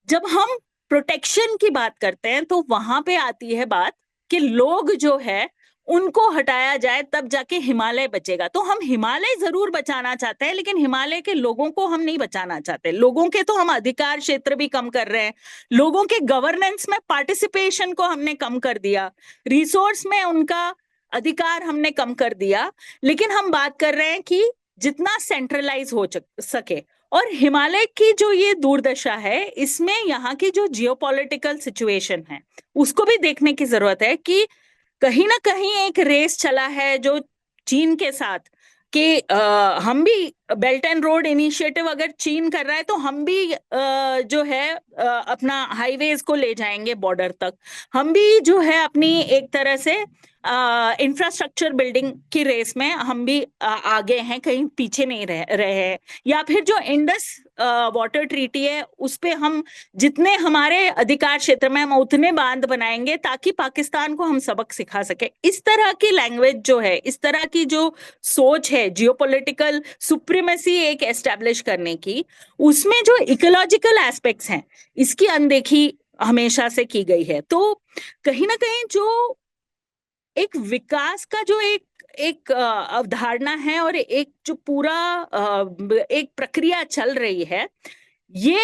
जब हम प्रोटेक्शन की बात करते हैं तो वहां पे आती है बात कि लोग जो है उनको हटाया जाए, तब जाके हिमालय बचेगा। तो हम हिमालय जरूर बचाना चाहते हैं, लेकिन हिमालय के लोगों को हम नहीं बचाना चाहते। लोगों के तो हम अधिकार क्षेत्र भी कम कर रहे हैं, लोगों के गवर्नेंस में पार्टिसिपेशन को हमने कम कर दिया, रिसोर्स में उनका अधिकार हमने कम कर दिया, लेकिन हम बात कर रहे हैं कि जितना सेंट्रलाइज हो सके। और हिमालय की जो ये दुर्दशा है, इसमें यहाँ की जो जियोपॉलिटिकल सिचुएशन है उसको भी देखने की जरूरत है कि कहीं ना कहीं एक रेस चला है जो चीन के साथ कि हम भी बेल्ट एंड रोड इनिशिएटिव अगर चीन कर रहा है तो हम भी जो है अपना हाईवेज को ले जाएंगे बॉर्डर तक। हम भी जो है अपनी एक तरह से इंफ्रास्ट्रक्चर बिल्डिंग की रेस में हम भी आगे हैं, कहीं पीछे नहीं रहे हैं। या फिर जो इंडस वाटर ट्रीटी है उस पे हम जितने हमारे अधिकार क्षेत्र में हम उतने बांध बनाएंगे ताकि पाकिस्तान को हम सबक सिखा सके। इस तरह की लैंग्वेज जो है, इस तरह की जो सोच है जियोपॉलिटिकल सुप्रीमेसी एक एस्टेब्लिश करने की, उसमें जो इकोलॉजिकल एस्पेक्ट्स हैं इसकी अनदेखी हमेशा से की गई है। तो कहीं ना कहीं जो एक विकास का जो एक अवधारणा है और एक जो पूरा एक प्रक्रिया चल रही है, ये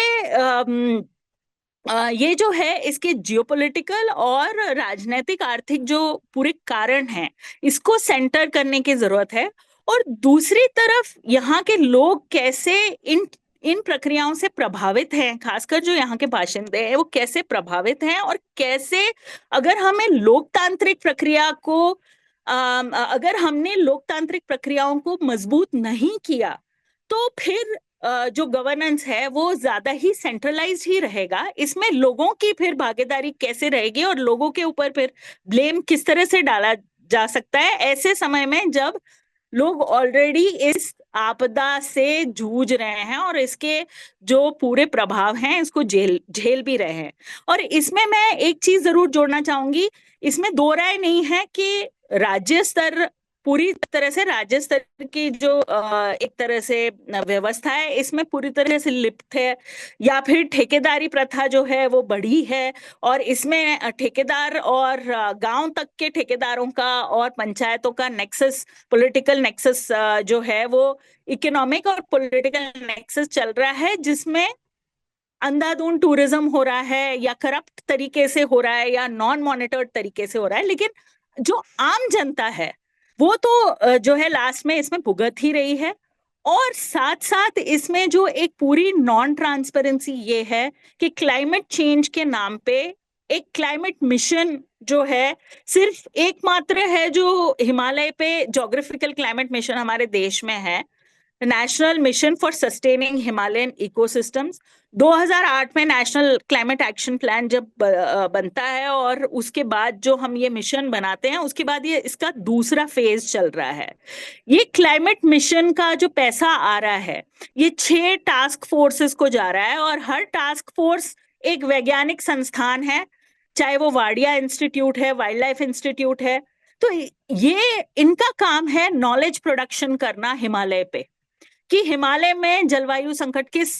जो है इसके जियोपॉलिटिकल और राजनीतिक आर्थिक जो पूरे कारण हैं इसको सेंटर करने की जरूरत है। और दूसरी तरफ यहाँ के लोग कैसे इन प्रक्रियाओं से प्रभावित हैं, खासकर जो यहाँ के बाशिंदे हैं वो कैसे प्रभावित हैं, और कैसे अगर हमें लोकतांत्रिक प्रक्रिया को अगर हमने लोकतांत्रिक प्रक्रियाओं को मजबूत नहीं किया तो फिर जो गवर्नेंस है वो ज्यादा ही सेंट्रलाइज्ड ही रहेगा। इसमें लोगों की फिर भागीदारी कैसे रहेगी और लोगों के ऊपर फिर ब्लेम किस तरह से डाला जा सकता है ऐसे समय में जब लोग ऑलरेडी इस आपदा से जूझ रहे हैं और इसके जो पूरे प्रभाव हैं इसको झेल भी रहे हैं। और इसमें मैं एक चीज जरूर जोड़ना चाहूंगी, इसमें दो राय नहीं है कि राज्य स्तर पूरी तरह से राज्य स्तर की जो एक तरह से व्यवस्था है इसमें पूरी तरह से लिप्त है, या फिर ठेकेदारी प्रथा जो है वो बढ़ी है और इसमें ठेकेदार और गांव तक के ठेकेदारों का और पंचायतों का नेक्सस, पॉलिटिकल नेक्सस जो है वो इकोनॉमिक और पॉलिटिकल नेक्सस चल रहा है, जिसमें अंधाधुंध टूरिज्म हो रहा है या करप्ट तरीके से हो रहा है या नॉन मॉनिटर्ड तरीके से हो रहा है। लेकिन जो आम जनता है वो तो जो है लास्ट में इसमें भुगत ही रही है। और साथ साथ इसमें जो एक पूरी नॉन ट्रांसपेरेंसी ये है कि क्लाइमेट चेंज के नाम पे एक क्लाइमेट मिशन जो है सिर्फ एकमात्र है जो हिमालय पे, ज्योग्राफिकल क्लाइमेट मिशन हमारे देश में है, national mission for sustaining Himalayan ecosystems. 2008 में नेशनल क्लाइमेट एक्शन प्लान जब बनता है और उसके बाद जो हम ये मिशन बनाते हैं उसके बाद ये इसका दूसरा फेज चल रहा है। ये क्लाइमेट मिशन का जो पैसा आ रहा है ये 6 टास्क फोर्सेस को जा रहा है और हर टास्क फोर्स एक वैज्ञानिक संस्थान है, चाहे वो वाडिया इंस्टीट्यूट है, वाइल्ड लाइफ इंस्टीट्यूट है। तो ये इनका काम है नॉलेज प्रोडक्शन करना हिमालय पे, कि हिमालय में जलवायु संकट किस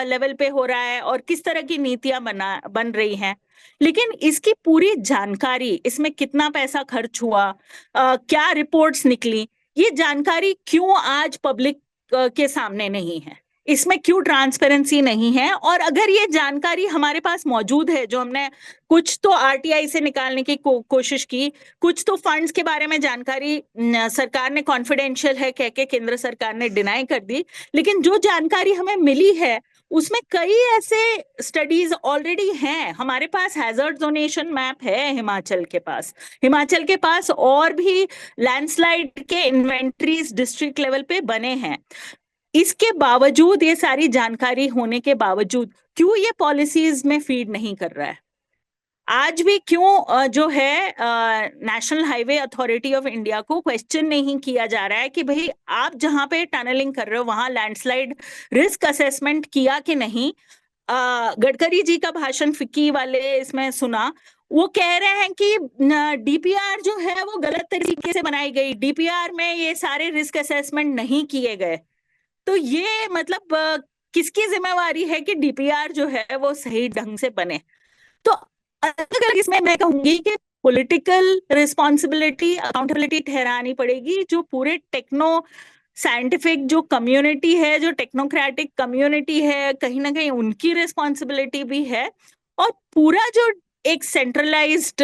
लेवल पे हो रहा है और किस तरह की नीतियां बन रही हैं। लेकिन इसकी पूरी जानकारी, इसमें कितना पैसा खर्च हुआ, क्या रिपोर्ट्स निकली, ये जानकारी क्यों आज पब्लिक के सामने नहीं है, इसमें क्यों ट्रांसपेरेंसी नहीं है। और अगर ये जानकारी हमारे पास मौजूद है, जो हमने कुछ तो आरटीआई से निकालने की कोशिश की, कुछ तो फंड्स के बारे में जानकारी सरकार ने कॉन्फिडेंशियल है कह के केंद्र सरकार ने डिनाई कर दी, लेकिन जो जानकारी हमें मिली है उसमें कई ऐसे स्टडीज ऑलरेडी हैं हमारे पास। हैजर्ड जोनेशन मैप है हिमाचल के पास और भी लैंडस्लाइड के इन्वेंटरीज डिस्ट्रिक्ट लेवल पे बने हैं। इसके बावजूद, ये सारी जानकारी होने के बावजूद क्यों ये पॉलिसीज में फीड नहीं कर रहा है? आज भी क्यों जो है national highway authority of India को क्वेश्चन नहीं किया जा रहा है कि भाई आप जहां पे टनलिंग कर रहे हो वहां लैंडस्लाइड रिस्क असेसमेंट किया कि नहीं? गडकरी जी का भाषण फिक्की वाले इसमें सुना, वो कह रहे हैं कि डीपीआर जो है वो गलत तरीके से बनाई गई, डीपीआर में ये सारे रिस्क असेसमेंट नहीं किए गए। तो ये मतलब किसकी जिम्मेवारी है कि डीपीआर जो है वो सही ढंग से बने? तो अलग अलग इसमें मैं कहूंगी कि पॉलिटिकल रिस्पॉन्सिबिलिटी, अकाउंटेबिलिटी ठहरानी पड़ेगी। जो पूरे टेक्नो साइंटिफिक जो कम्युनिटी है, जो टेक्नोक्रेटिक कम्युनिटी है, कहीं ना कहीं उनकी रिस्पॉन्सिबिलिटी भी है। और पूरा जो एक सेंट्रलाइज्ड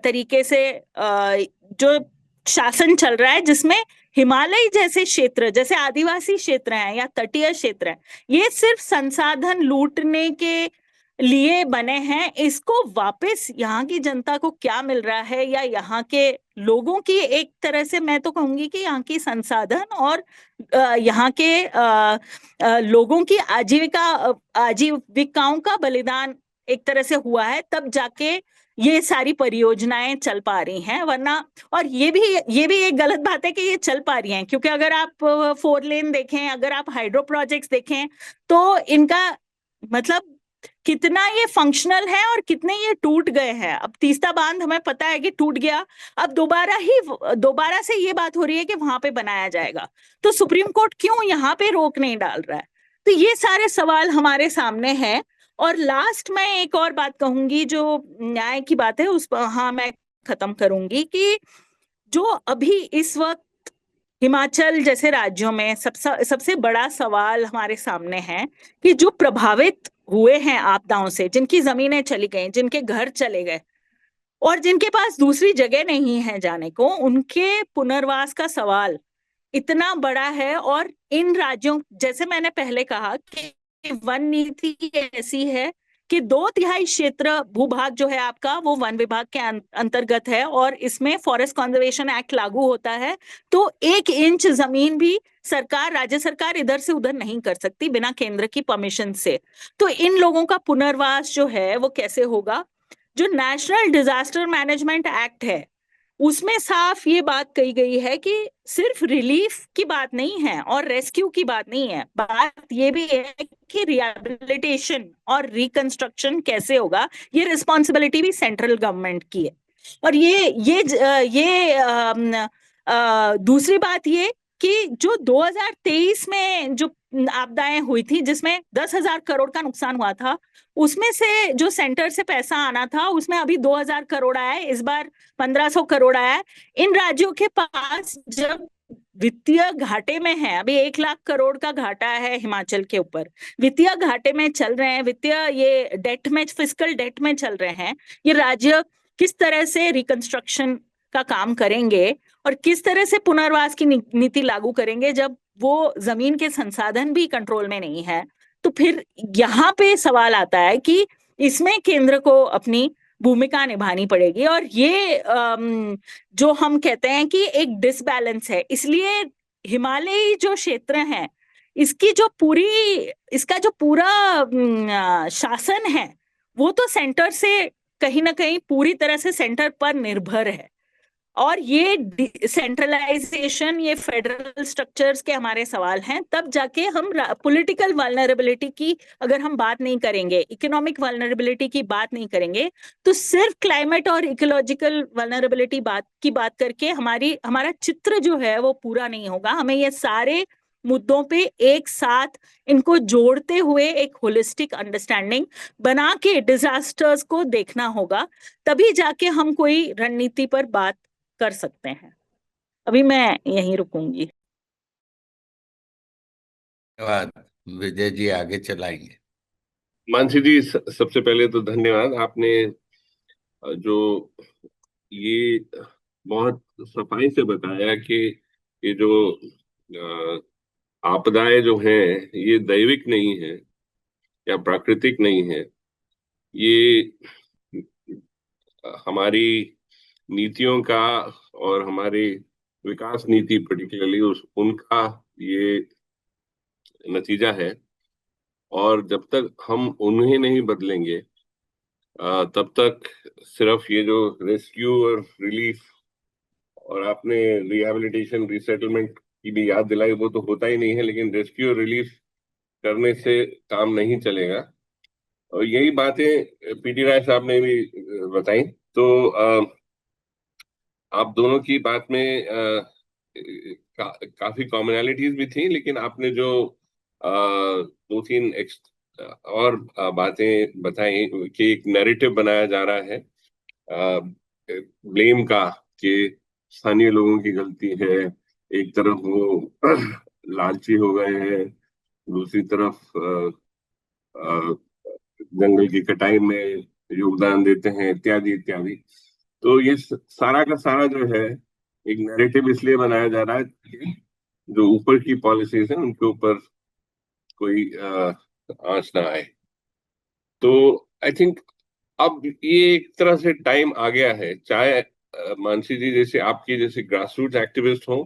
तरीके से जो शासन चल रहा है, जिसमें हिमालय जैसे क्षेत्र, जैसे आदिवासी क्षेत्र हैं या तटीय क्षेत्र हैं, ये सिर्फ संसाधन लूटने के लिए बने हैं। इसको वापस यहाँ की जनता को क्या मिल रहा है या यहाँ के लोगों की, एक तरह से मैं तो कहूंगी कि यहाँ की संसाधन और यहाँ के लोगों की आजीविकाओं का बलिदान एक तरह से हुआ है, तब जाके ये सारी परियोजनाएं चल पा रही हैं। वरना, और ये भी एक गलत बात है कि ये चल पा रही हैं, क्योंकि अगर आप 4 लेन देखें, अगर आप हाइड्रो प्रोजेक्ट्स देखें, तो इनका मतलब कितना ये फंक्शनल है और कितने ये टूट गए हैं। अब तीस्ता बांध हमें पता है कि टूट गया, अब दोबारा से ये बात हो रही है कि वहां पे बनाया जाएगा, तो सुप्रीम कोर्ट क्यों यहाँ पे रोक नहीं डाल रहा है? तो ये सारे सवाल हमारे सामने हैं। और लास्ट में एक और बात कहूंगी, जो न्याय की बात है उस पर, हाँ, मैं खत्म करूंगी कि जो अभी इस वक्त हिमाचल जैसे राज्यों में सबसे बड़ा सवाल हमारे सामने है कि जो प्रभावित हुए हैं आपदाओं से, जिनकी जमीनें चली गई, जिनके घर चले गए और जिनके पास दूसरी जगह नहीं है जाने को, उनके पुनर्वास का सवाल इतना बड़ा है। और इन राज्यों, जैसे मैंने पहले कहा कि वन नीति ऐसी है कि 2/3 क्षेत्र भूभाग जो है आपका, वो वन विभाग के अंतर्गत है और इसमें फॉरेस्ट कंजर्वेशन एक्ट लागू होता है। तो 1 इंच जमीन भी राज्य सरकार इधर से उधर नहीं कर सकती बिना केंद्र की परमिशन से। तो इन लोगों का पुनर्वास जो है वो कैसे होगा? जो नेशनल डिजास्टर मैनेजमेंट एक्ट है, उसमें साफ ये बात कही गई है कि सिर्फ रिलीफ की बात नहीं है और रेस्क्यू की बात नहीं है, बात ये भी है कि रिहैबिलिटेशन और रिकंस्ट्रक्शन कैसे होगा। ये रिस्पॉन्सिबिलिटी भी सेंट्रल गवर्नमेंट की है। और दूसरी बात ये कि जो 2023 में जो आपदाएं हुई थी, जिसमें 10,000 करोड़ का नुकसान हुआ था, उसमें से जो सेंटर से पैसा आना था, उसमें अभी 2,000 करोड़ आया है, इस बार 1,500 करोड़ आया है। इन राज्यों के पास जब वित्तीय घाटे में है, अभी 1 लाख करोड़ का घाटा है हिमाचल के ऊपर, वित्तीय घाटे में चल रहे हैं, ये डेट में, फिस्कल डेट में चल रहे हैं, ये राज्य किस तरह से रिकंस्ट्रक्शन का काम करेंगे और किस तरह से पुनर्वास की नीति लागू करेंगे जब वो जमीन के संसाधन भी कंट्रोल में नहीं है? तो फिर यहाँ पे सवाल आता है कि इसमें केंद्र को अपनी भूमिका निभानी पड़ेगी। और ये जो हम कहते हैं कि एक डिसबैलेंस है, इसलिए हिमालयी जो क्षेत्र है, इसका जो पूरा शासन है, वो तो सेंटर से कहीं ना कहीं पूरी तरह से सेंटर पर निर्भर है। और ये सेंट्रलाइजेशन, ये फेडरल स्ट्रक्चर्स के हमारे सवाल हैं। तब जाके हम पॉलिटिकल वल्नरेबिलिटी की अगर हम बात नहीं करेंगे, इकोनॉमिक वल्नरेबिलिटी की बात नहीं करेंगे, तो सिर्फ क्लाइमेट और इकोलॉजिकल वल्नरेबिलिटी की बात करके हमारा चित्र जो है वो पूरा नहीं होगा। हमें ये सारे मुद्दों पे एक साथ इनको जोड़ते हुए एक होलिस्टिक अंडरस्टैंडिंग बना के डिजास्टर्स को देखना होगा, तभी जाके हम कोई रणनीति पर बात कर सकते हैं। अभी मैं यहीं रुकूंगी। धन्यवाद। विजय जी आगे चलाएंगे। मानसी जी, सबसे पहले तो धन्यवाद। आपने जो ये बहुत सफाई से बताया कि ये जो आपदाएं जो हैं, ये दैविक नहीं है या प्राकृतिक नहीं है, ये हमारी नीतियों का और हमारी विकास नीति पर्टिकुलरली उनका ये नतीजा है। और जब तक हम उन्हें नहीं बदलेंगे, तब तक सिर्फ ये जो रेस्क्यू और रिलीफ, और आपने रिहैबिलिटेशन रिसेटलमेंट की भी याद दिलाई, वो तो होता ही नहीं है, लेकिन रेस्क्यू और रिलीफ करने से काम नहीं चलेगा। और यही बातें पीटी राय साहब ने भी बताई। तो आप दोनों की बात में काफी कॉमनैलिटीज भी थी, लेकिन आपने जो 2-3 और बातें बताई कि एक नैरेटिव बनाया जा रहा है ब्लेम का, कि स्थानीय लोगों की गलती है, एक तरफ वो लालची हो गए हैं, दूसरी तरफ जंगल की कटाई में योगदान देते हैं, इत्यादि इत्यादि। तो ये सारा का सारा जो है एक नैरेटिव इसलिए बनाया जा रहा है कि जो ऊपर की पॉलिसीज हैं उनके ऊपर कोई आंच ना आए। तो आई थिंक अब ये एक तरह से टाइम आ गया है, चाहे मानसी जी जैसे आपकी जैसे ग्रास रूट एक्टिविस्ट हो,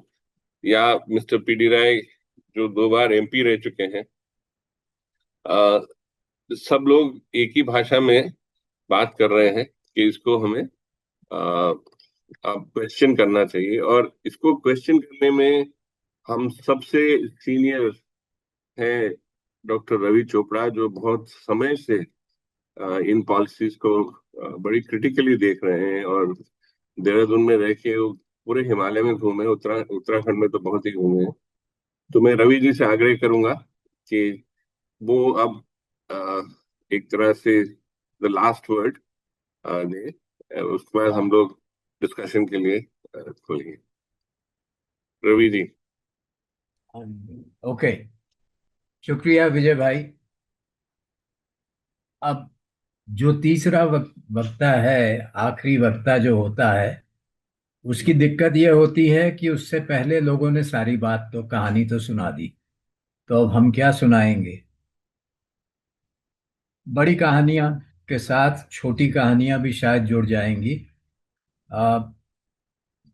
या मिस्टर पीडी राय जो 2 बार एमपी रह चुके हैं, अ, सब लोग एक ही भाषा में बात कर रहे हैं कि इसको हमें क्वेश्चन करना चाहिए, और इसको क्वेश्चन करने में हम सबसे सीनियर हैं डॉक्टर रवि चोपड़ा, जो बहुत समय से इन पॉलिसीज को बड़ी क्रिटिकली देख रहे हैं, और देहरादून में रह के वो पूरे हिमालय में घूमे, उत्तराखंड में तो बहुत ही घूमे हैं। तो मैं रवि जी से आग्रह करूंगा कि वो अब अ, एक तरह से द लास्ट वर्ड दें, उसके बाद हम लोग डिस्कशन के लिए खोलेंगे। रवि जी। ओके, शुक्रिया विजय भाई। अब जो तीसरा वक्ता है, आखिरी वक्ता जो होता है, उसकी दिक्कत ये होती है कि उससे पहले लोगों ने सारी बात तो, कहानी तो सुना दी, तो अब हम क्या सुनाएंगे। बड़ी कहानियां के साथ छोटी कहानियां भी शायद जुड़ जाएंगी। आ,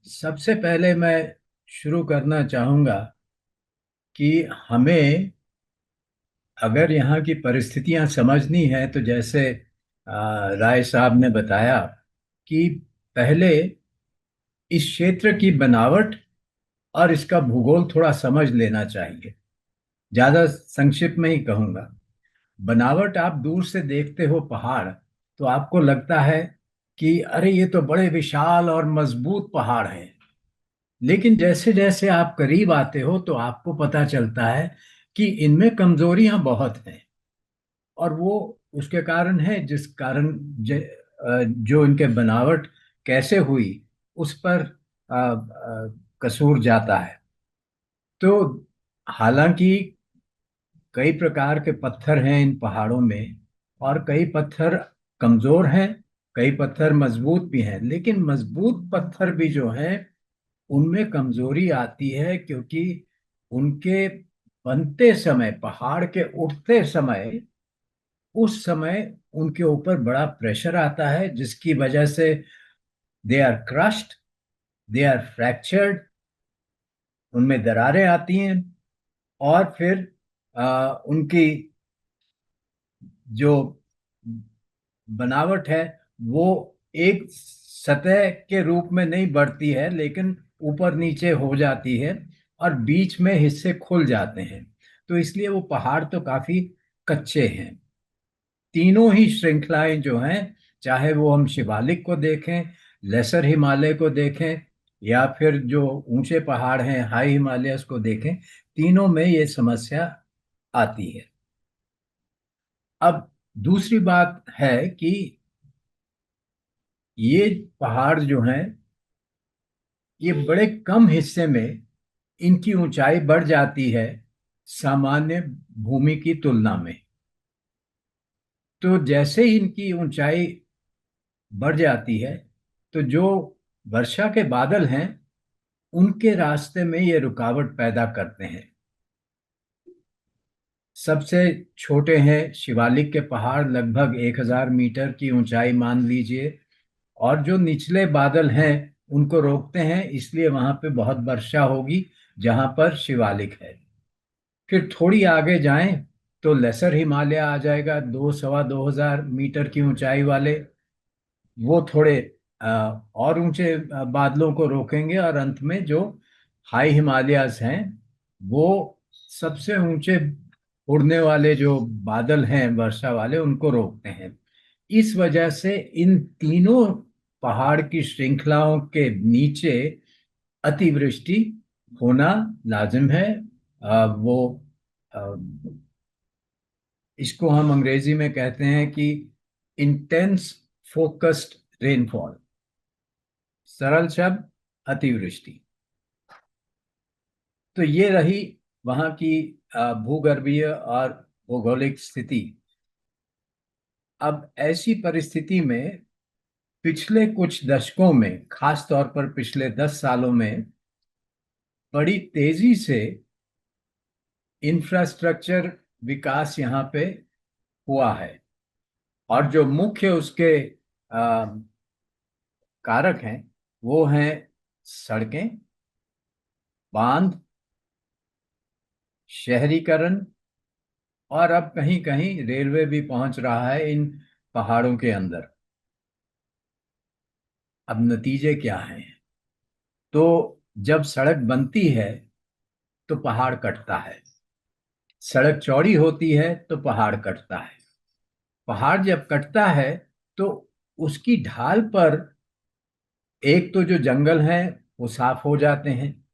सबसे पहले मैं शुरू करना चाहूंगा कि हमें अगर यहाँ की परिस्थितियां समझनी है तो जैसे राय साहब ने बताया कि पहले इस क्षेत्र की बनावट और इसका भूगोल थोड़ा समझ लेना चाहिए। ज्यादा संक्षिप्त में ही कहूंगा। बनावट, आप दूर से देखते हो पहाड़ तो आपको लगता है कि अरे ये तो बड़े विशाल और मजबूत पहाड़ हैं, लेकिन जैसे जैसे आप करीब आते हो तो आपको पता चलता है कि इनमें कमजोरियां बहुत हैं। और वो उसके कारण है जिस कारण जो इनके बनावट कैसे हुई उस पर कसूर जाता है। तो हालांकि कई प्रकार के पत्थर हैं इन पहाड़ों में, और कई पत्थर कमजोर हैं, कई पत्थर मजबूत भी हैं, लेकिन मजबूत पत्थर भी जो हैं उनमें कमजोरी आती है, क्योंकि उनके बनते समय, पहाड़ के उठते समय, उस समय उनके ऊपर बड़ा प्रेशर आता है, जिसकी वजह से they are crushed, they are fractured, उनमें दरारें आती हैं, और फिर उनकी जो बनावट है वो एक सतह के रूप में नहीं बढ़ती है, लेकिन ऊपर नीचे हो जाती है और बीच में हिस्से खुल जाते हैं। तो इसलिए वो पहाड़ तो काफी कच्चे हैं। तीनों ही श्रृंखलाएं जो हैं, चाहे वो हम शिवालिक को देखें, लेसर हिमालय को देखें, या फिर जो ऊंचे पहाड़ हैं हाई हिमालयस को देखें, तीनों में ये समस्या आती है। अब दूसरी बात है कि ये पहाड़ जो हैं, ये बड़े कम हिस्से में इनकी ऊंचाई बढ़ जाती है सामान्य भूमि की तुलना में। तो जैसे ही इनकी ऊंचाई बढ़ जाती है तो जो वर्षा के बादल हैं उनके रास्ते में ये रुकावट पैदा करते हैं। सबसे छोटे हैं शिवालिक के पहाड़, लगभग 1000 मीटर की ऊंचाई मान लीजिए, और जो निचले बादल हैं उनको रोकते हैं, इसलिए वहां पे बहुत वर्षा होगी जहां पर शिवालिक है। फिर थोड़ी आगे जाएं तो लेसर हिमालय आ जाएगा, 2 सवा 2 हजार मीटर की ऊंचाई वाले। वो थोड़े और ऊंचे बादलों को रोकेंगे, और अंत में जो हाई हिमालयाज हैं वो सबसे ऊंचे उड़ने वाले जो बादल हैं वर्षा वाले, उनको रोकते हैं। इस वजह से इन तीनों पहाड़ की श्रृंखलाओं के नीचे अतिवृष्टि होना लाजिम है। वो अ, इसको हम अंग्रेजी में कहते हैं कि इंटेंस फोकस्ड रेनफॉल, सरल शब्द अतिवृष्टि। तो ये रही वहां की भूगर्भीय और भौगोलिक स्थिति। अब ऐसी परिस्थिति में पिछले कुछ दशकों में, खास तौर पर पिछले 10 सालों में, बड़ी तेजी से इंफ्रास्ट्रक्चर विकास यहाँ पे हुआ है। और जो मुख्य उसके कारक हैं वो हैं सड़कें, बांध, शहरीकरण, और अब कहीं कहीं रेलवे भी पहुंच रहा है इन पहाड़ों के अंदर। अब नतीजे क्या हैं? तो जब सड़क बनती है तो पहाड़ कटता है, सड़क चौड़ी होती है तो पहाड़ कटता है। पहाड़ जब कटता है तो उसकी ढाल पर एक तो जो जंगल है वो साफ हो जाते हैं,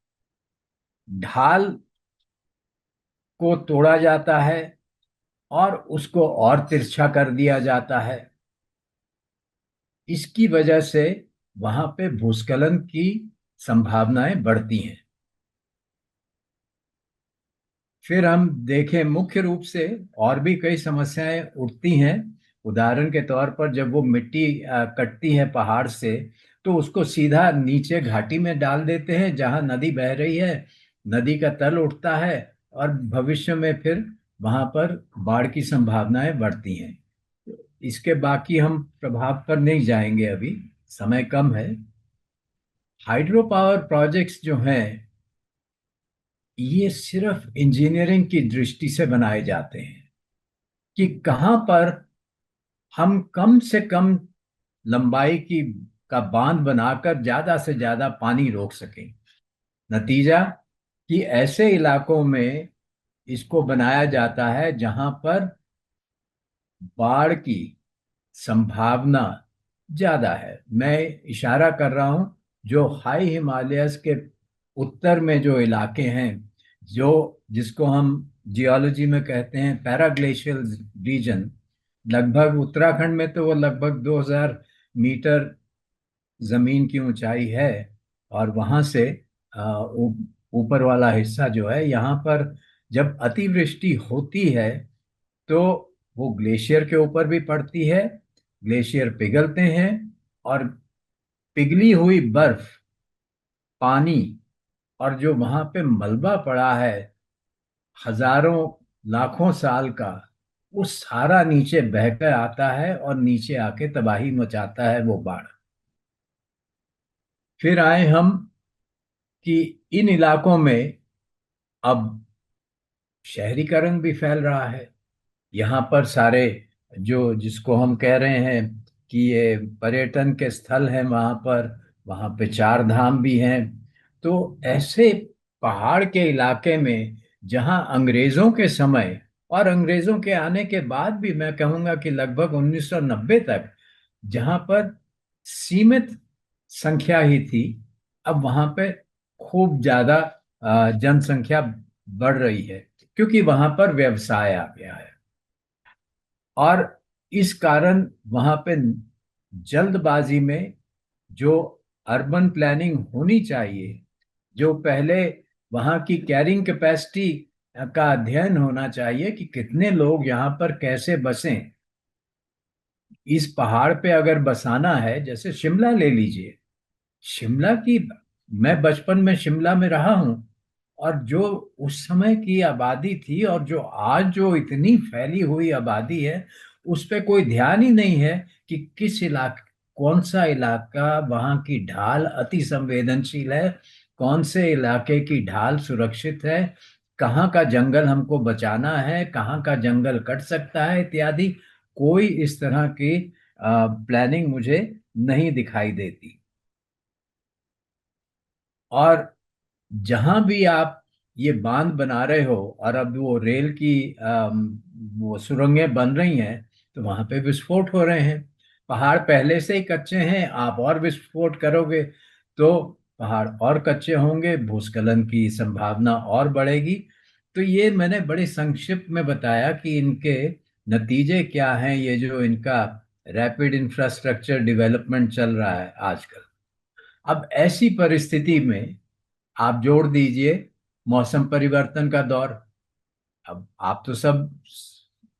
ढाल को तोड़ा जाता है और उसको और तिरछा कर दिया जाता है। इसकी वजह से वहां पे भूस्खलन की संभावनाएं बढ़ती हैं। फिर हम देखें, मुख्य रूप से और भी कई समस्याएं उठती हैं। उदाहरण के तौर पर जब वो मिट्टी कटती है पहाड़ से, तो उसको सीधा नीचे घाटी में डाल देते हैं जहां नदी बह रही है, नदी का तल उठता है और भविष्य में फिर वहां पर बाढ़ की संभावनाएं बढ़ती हैं। इसके बाकी हम प्रभाव पर नहीं जाएंगे, अभी समय कम है। हाइड्रो पावर प्रोजेक्ट्स जो हैं, ये सिर्फ इंजीनियरिंग की दृष्टि से बनाए जाते हैं कि कहां पर हम कम से कम लंबाई की का बांध बनाकर ज्यादा से ज्यादा पानी रोक सकें। नतीजा कि ऐसे इलाकों में इसको बनाया जाता है जहां पर बाढ़ की संभावना ज्यादा है। मैं इशारा कर रहा हूं जो हाई हिमालयस के उत्तर में जो इलाके हैं, जो जिसको हम जियोलॉजी में कहते हैं पैराग्लेशियल रीजन, लगभग उत्तराखंड में तो वो लगभग 2000 मीटर जमीन की ऊंचाई है, और वहां से ऊपर वाला हिस्सा जो है, यहाँ पर जब अतिवृष्टि होती है तो वो ग्लेशियर के ऊपर भी पड़ती है, ग्लेशियर पिघलते हैं और पिघली हुई बर्फ, पानी और जो वहां पे मलबा पड़ा है हजारों लाखों साल का, वो सारा नीचे बहकर आता है और नीचे आके तबाही मचाता है वो बाढ़। फिर आए हम कि इन इलाकों में अब शहरीकरण भी फैल रहा है। यहाँ पर सारे जो जिसको हम कह रहे हैं कि ये पर्यटन के स्थल हैं, वहाँ पे चार धाम भी हैं। तो ऐसे पहाड़ के इलाके में जहाँ अंग्रेजों के समय और अंग्रेजों के आने के बाद भी, मैं कहूँगा कि लगभग 1990 तक, जहाँ पर सीमित संख्या ही थी, अब वहाँ पे खूब ज्यादा जनसंख्या बढ़ रही है, क्योंकि वहां पर व्यवसाय आ गया है। और इस कारण वहां पे जल्दबाजी में जो अर्बन प्लानिंग होनी चाहिए, जो पहले वहां की कैरिंग कैपेसिटी का अध्ययन होना चाहिए कि कितने लोग यहाँ पर कैसे बसें। इस पहाड़ पे अगर बसाना है, जैसे शिमला ले लीजिए, शिमला की, मैं बचपन में शिमला में रहा हूं, और जो उस समय की आबादी थी और जो आज जो इतनी फैली हुई आबादी है, उस पे कोई ध्यान ही नहीं है कि किस इलाके, कौन सा इलाका वहां की ढाल अति संवेदनशील है, कौन से इलाके की ढाल सुरक्षित है, कहाँ का जंगल हमको बचाना है, कहाँ का जंगल कट सकता है इत्यादि। कोई इस तरह की प्लानिंग मुझे नहीं दिखाई देती। और जहां भी आप ये बांध बना रहे हो और अब वो रेल की वो सुरंगें बन रही हैं, तो वहां पे विस्फोट हो रहे हैं। पहाड़ पहले से ही कच्चे हैं, आप और विस्फोट करोगे तो पहाड़ और कच्चे होंगे, भूस्खलन की संभावना और बढ़ेगी। तो ये मैंने बड़े संक्षिप्त में बताया कि इनके नतीजे क्या हैं, ये जो इनका रैपिड इंफ्रास्ट्रक्चर डेवलपमेंट चल रहा है आजकल। अब ऐसी परिस्थिति में आप जोड़ दीजिए मौसम परिवर्तन का दौर। अब आप तो सब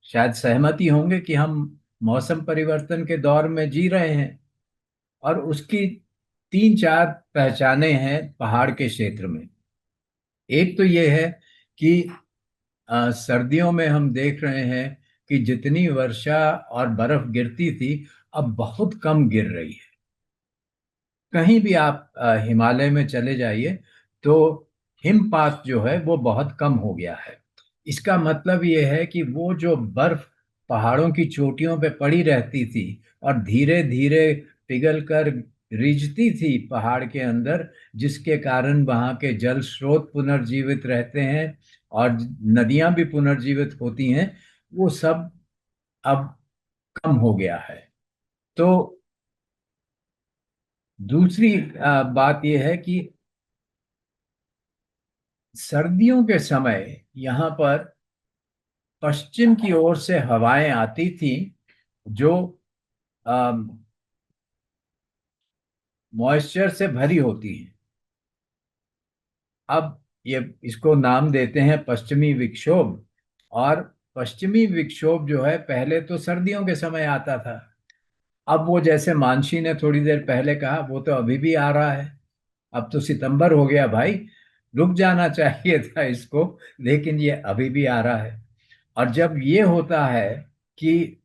शायद सहमति होंगे कि हम मौसम परिवर्तन के दौर में जी रहे हैं, और उसकी तीन चार पहचाने हैं पहाड़ के क्षेत्र में। एक तो ये है कि सर्दियों में हम देख रहे हैं कि जितनी वर्षा और बर्फ गिरती थी, अब बहुत कम गिर रही है। कहीं भी आप हिमालय में चले जाइए तो हिमपात जो है वो बहुत कम हो गया है। इसका मतलब ये है कि वो जो बर्फ पहाड़ों की चोटियों पे पड़ी रहती थी और धीरे धीरे पिघल कर रिझती थी पहाड़ के अंदर, जिसके कारण वहाँ के जल स्रोत पुनर्जीवित रहते हैं और नदियां भी पुनर्जीवित होती हैं, वो सब अब कम हो गया है। तो दूसरी बात यह है कि सर्दियों के समय यहाँ पर पश्चिम की ओर से हवाएं आती थी जो मॉइस्चर से भरी होती हैं। अब ये इसको नाम देते हैं पश्चिमी विक्षोभ। और पश्चिमी विक्षोभ जो है पहले तो सर्दियों के समय आता था। अब वो, जैसे मानसी ने थोड़ी देर पहले कहा, वो तो अभी भी आ रहा है। अब तो सितंबर हो गया भाई, रुक जाना चाहिए था इसको, लेकिन ये अभी भी आ रहा है। और जब ये होता है कि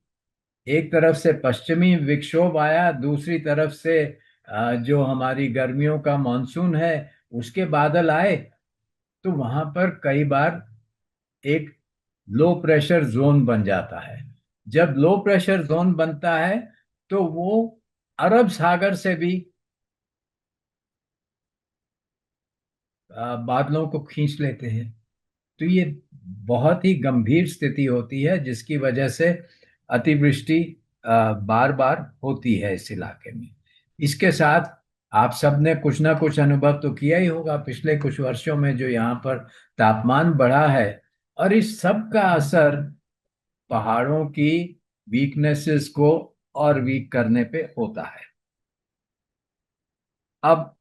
एक तरफ से पश्चिमी विक्षोभ आया, दूसरी तरफ से जो हमारी गर्मियों का मानसून है उसके बादल आए, तो वहां पर कई बार एक लो प्रेशर जोन बन जाता है। जब लो प्रेशर जोन बनता है तो वो अरब सागर से भी बादलों को खींच लेते हैं। तो ये बहुत ही गंभीर स्थिति होती है, जिसकी वजह से अतिवृष्टि बार बार होती है इस इलाके में। इसके साथ आप सबने कुछ ना कुछ अनुभव तो किया ही होगा पिछले कुछ वर्षों में, जो यहाँ पर तापमान बढ़ा है, और इस सब का असर पहाड़ों की वीकनेसेस को और वीक करने पे होता है। अब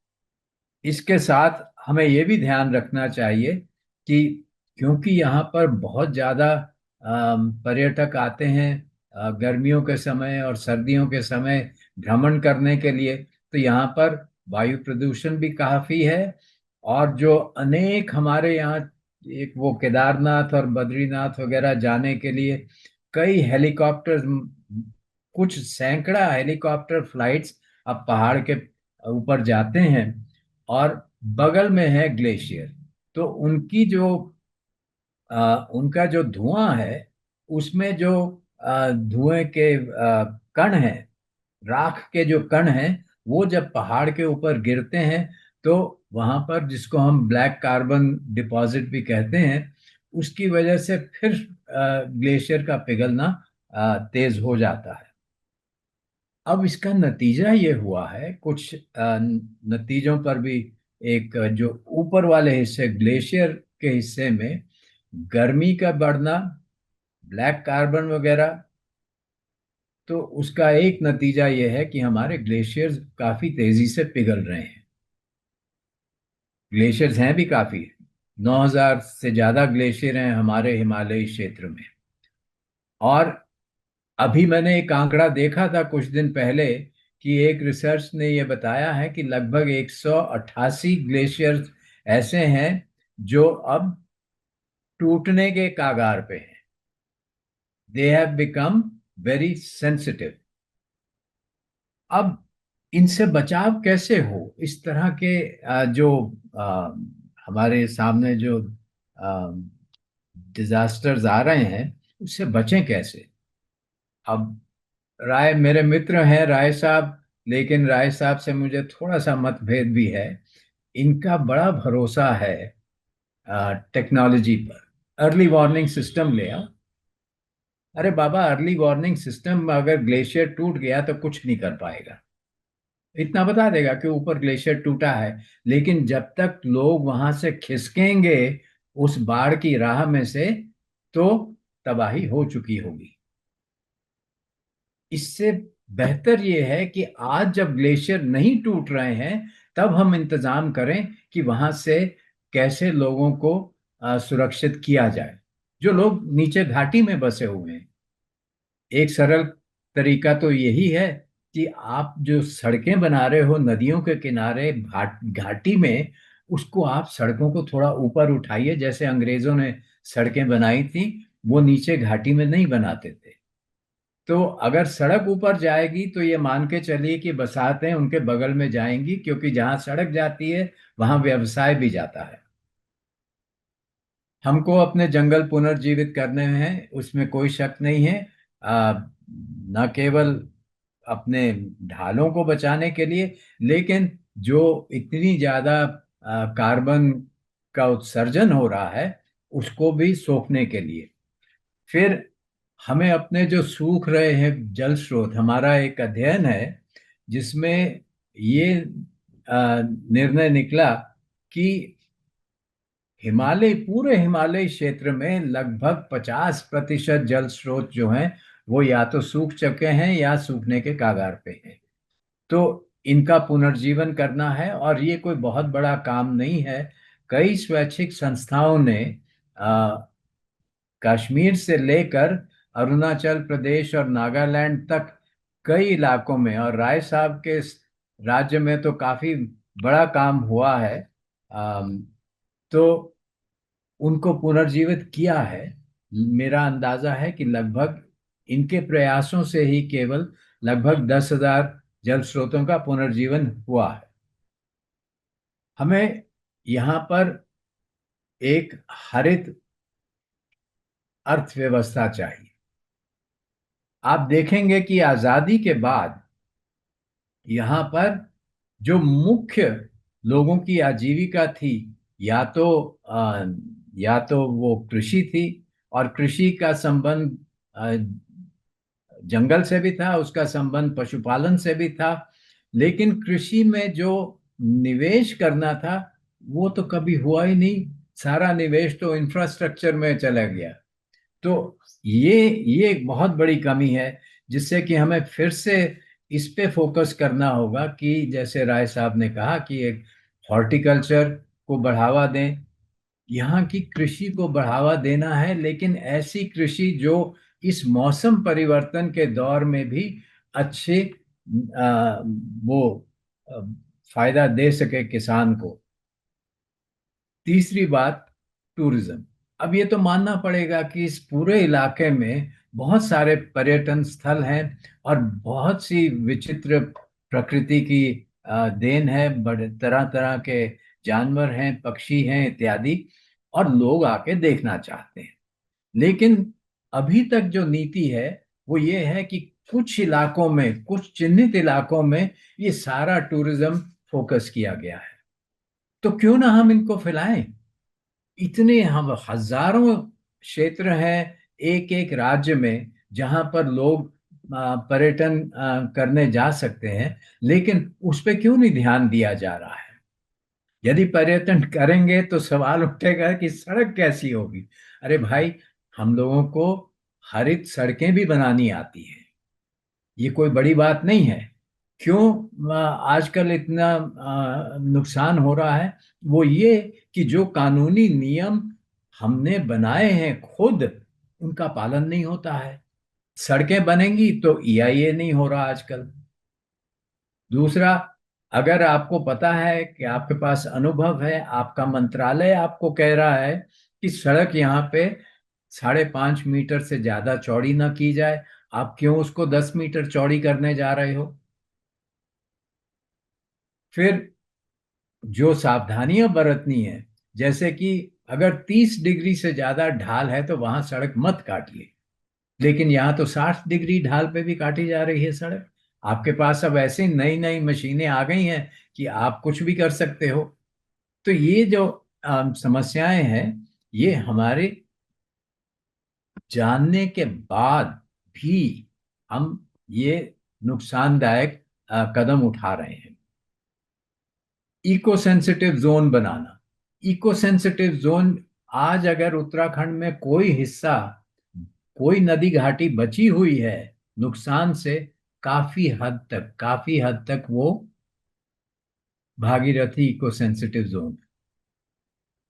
इसके साथ हमें ये भी ध्यान रखना चाहिए कि क्योंकि यहाँ पर बहुत ज़्यादा पर्यटक आते हैं गर्मियों के समय और सर्दियों के समय भ्रमण करने के लिए, तो यहाँ पर वायु प्रदूषण भी काफ़ी है। और जो अनेक हमारे यहाँ, एक वो केदारनाथ और बद्रीनाथ वगैरह जाने के लिए कई हेलीकॉप्टर, कुछ सैकड़ा हेलीकॉप्टर फ्लाइट्स अब पहाड़ के ऊपर जाते हैं। और बगल में है ग्लेशियर, तो उनका जो धुआं है, उसमें जो धुएं के कण हैं, राख के जो कण हैं, वो जब पहाड़ के ऊपर गिरते हैं तो वहां पर, जिसको हम ब्लैक कार्बन डिपॉजिट भी कहते हैं, उसकी वजह से फिर ग्लेशियर का पिघलना तेज हो जाता है। अब इसका नतीजा ये हुआ है, कुछ नतीजों पर भी, एक जो ऊपर वाले हिस्से ग्लेशियर के हिस्से में गर्मी का बढ़ना, ब्लैक कार्बन वगैरह, तो उसका एक नतीजा ये है कि हमारे ग्लेशियर्स काफी तेजी से पिघल रहे हैं। ग्लेशियर्स हैं भी काफी, 9,000 से ज्यादा ग्लेशियर हैं हमारे हिमालयी क्षेत्र में। और अभी मैंने एक आंकड़ा देखा था कुछ दिन पहले कि एक रिसर्च ने यह बताया है कि लगभग 188 ग्लेशियर्स ऐसे हैं जो अब टूटने के कागार पे हैं। They have become very sensitive. अब इनसे बचाव कैसे हो? इस तरह के जो हमारे सामने जो डिजास्टर्स आ रहे हैं, उससे बचें कैसे? अब राय, मेरे मित्र हैं राय साहब, लेकिन राय साहब से मुझे थोड़ा सा मतभेद भी है। इनका बड़ा भरोसा है टेक्नोलॉजी पर। अर्ली वार्निंग सिस्टम ले आओ। अरे बाबा, अर्ली वार्निंग सिस्टम में अगर ग्लेशियर टूट गया तो कुछ नहीं कर पाएगा, इतना बता देगा कि ऊपर ग्लेशियर टूटा है। लेकिन जब तक लोग वहां से खिसकेंगे उस बाढ़ की राह में से, तो तबाही हो चुकी होगी। इससे बेहतर यह है कि आज जब ग्लेशियर नहीं टूट रहे हैं, तब हम इंतजाम करें कि वहां से कैसे लोगों को सुरक्षित किया जाए, जो लोग नीचे घाटी में बसे हुए हैं। एक सरल तरीका तो यही है कि आप जो सड़कें बना रहे हो नदियों के किनारे घाटी में, उसको आप सड़कों को थोड़ा ऊपर उठाइए। जैसे अंग्रेजों ने सड़कें बनाई थी, वो नीचे घाटी में नहीं बनाते थे। तो अगर सड़क ऊपर जाएगी तो ये मान के चलिए कि बसातें उनके बगल में जाएंगी, क्योंकि जहां सड़क जाती है वहां व्यवसाय भी जाता है। हमको अपने जंगल पुनर्जीवित करने हैं, उसमें कोई शक नहीं है। न केवल अपने ढालों को बचाने के लिए, लेकिन जो इतनी ज्यादा कार्बन का उत्सर्जन हो रहा है उसको भी सोखने के लिए। फिर हमें अपने जो सूख रहे हैं जल स्रोत, हमारा एक अध्ययन है जिसमें ये निर्णय निकला कि पूरे हिमालय क्षेत्र में लगभग 50% जल स्रोत जो हैं वो या तो सूख चुके हैं या सूखने के कगार पे हैं। तो इनका पुनर्जीवन करना है, और ये कोई बहुत बड़ा काम नहीं है। कई स्वैच्छिक संस्थाओं ने कश्मीर से लेकर अरुणाचल प्रदेश और नागालैंड तक कई इलाकों में, और राय साहब के राज्य में तो काफी बड़ा काम हुआ है, तो उनको पुनर्जीवित किया है। मेरा अंदाजा है कि लगभग इनके प्रयासों से ही केवल लगभग 10,000 जल स्रोतों का पुनर्जीवन हुआ है। हमें यहाँ पर एक हरित अर्थव्यवस्था चाहिए। आप देखेंगे कि आजादी के बाद यहाँ पर जो मुख्य लोगों की आजीविका थी, या तो या तो वो कृषि थी, और कृषि का संबंध जंगल से भी था, उसका संबंध पशुपालन से भी था। लेकिन कृषि में जो निवेश करना था वो तो कभी हुआ ही नहीं। सारा निवेश तो इंफ्रास्ट्रक्चर में चला गया। तो ये एक बहुत बड़ी कमी है, जिससे कि हमें फिर से इस पे फोकस करना होगा कि जैसे राय साहब ने कहा कि एक हॉर्टिकल्चर को बढ़ावा दें, यहाँ की कृषि को बढ़ावा देना है, लेकिन ऐसी कृषि जो इस मौसम परिवर्तन के दौर में भी अच्छे वो आ, फायदा दे सके किसान को। तीसरी बात, टूरिज्म। अब ये तो मानना पड़ेगा कि इस पूरे इलाके में बहुत सारे पर्यटन स्थल हैं और बहुत सी विचित्र प्रकृति की देन है। बड़े तरह तरह के जानवर हैं, पक्षी हैं इत्यादि, और लोग आके देखना चाहते हैं। लेकिन अभी तक जो नीति है वो ये है कि कुछ इलाकों में, कुछ चिन्हित इलाकों में ये सारा टूरिज्म फोकस किया गया है। तो क्यों ना हम इनको फैलाएं। इतने हम हजारों क्षेत्र हैं एक एक राज्य में जहां पर लोग पर्यटन करने जा सकते हैं, लेकिन उस पे क्यों नहीं ध्यान दिया जा रहा है। यदि पर्यटन करेंगे तो सवाल उठेगा कि सड़क कैसी होगी। अरे भाई, हम लोगों को हरित सड़कें भी बनानी आती है, ये कोई बड़ी बात नहीं है। क्यों आजकल इतना नुकसान हो रहा है, वो ये कि जो कानूनी नियम हमने बनाए हैं खुद, उनका पालन नहीं होता है। सड़कें बनेंगी तो ईआईए नहीं हो रहा आजकल। दूसरा, अगर आपको पता है कि आपके पास अनुभव है, आपका मंत्रालय आपको कह रहा है कि सड़क यहाँ पे 5.5 मीटर से ज्यादा चौड़ी ना की जाए, आप क्यों उसको 10 मीटर चौड़ी करने जा रहे हो। फिर जो सावधानियां बरतनी है, जैसे कि अगर 30 डिग्री से ज्यादा ढाल है तो वहां सड़क मत काटिए, लेकिन यहाँ तो 60 डिग्री ढाल पे भी काटी जा रही है सड़क। आपके पास अब ऐसी नई नई मशीनें आ गई हैं कि आप कुछ भी कर सकते हो। तो ये जो समस्याएं हैं, ये हमारे जानने के बाद भी हम ये नुकसानदायक कदम उठा रहे हैं। इको सेंसिटिव जोन बनाना। इको सेंसिटिव जोन, आज अगर उत्तराखंड में कोई हिस्सा, कोई नदी घाटी बची हुई है नुकसान से, काफी हद तक वो भागीरथी इको सेंसिटिव जोन।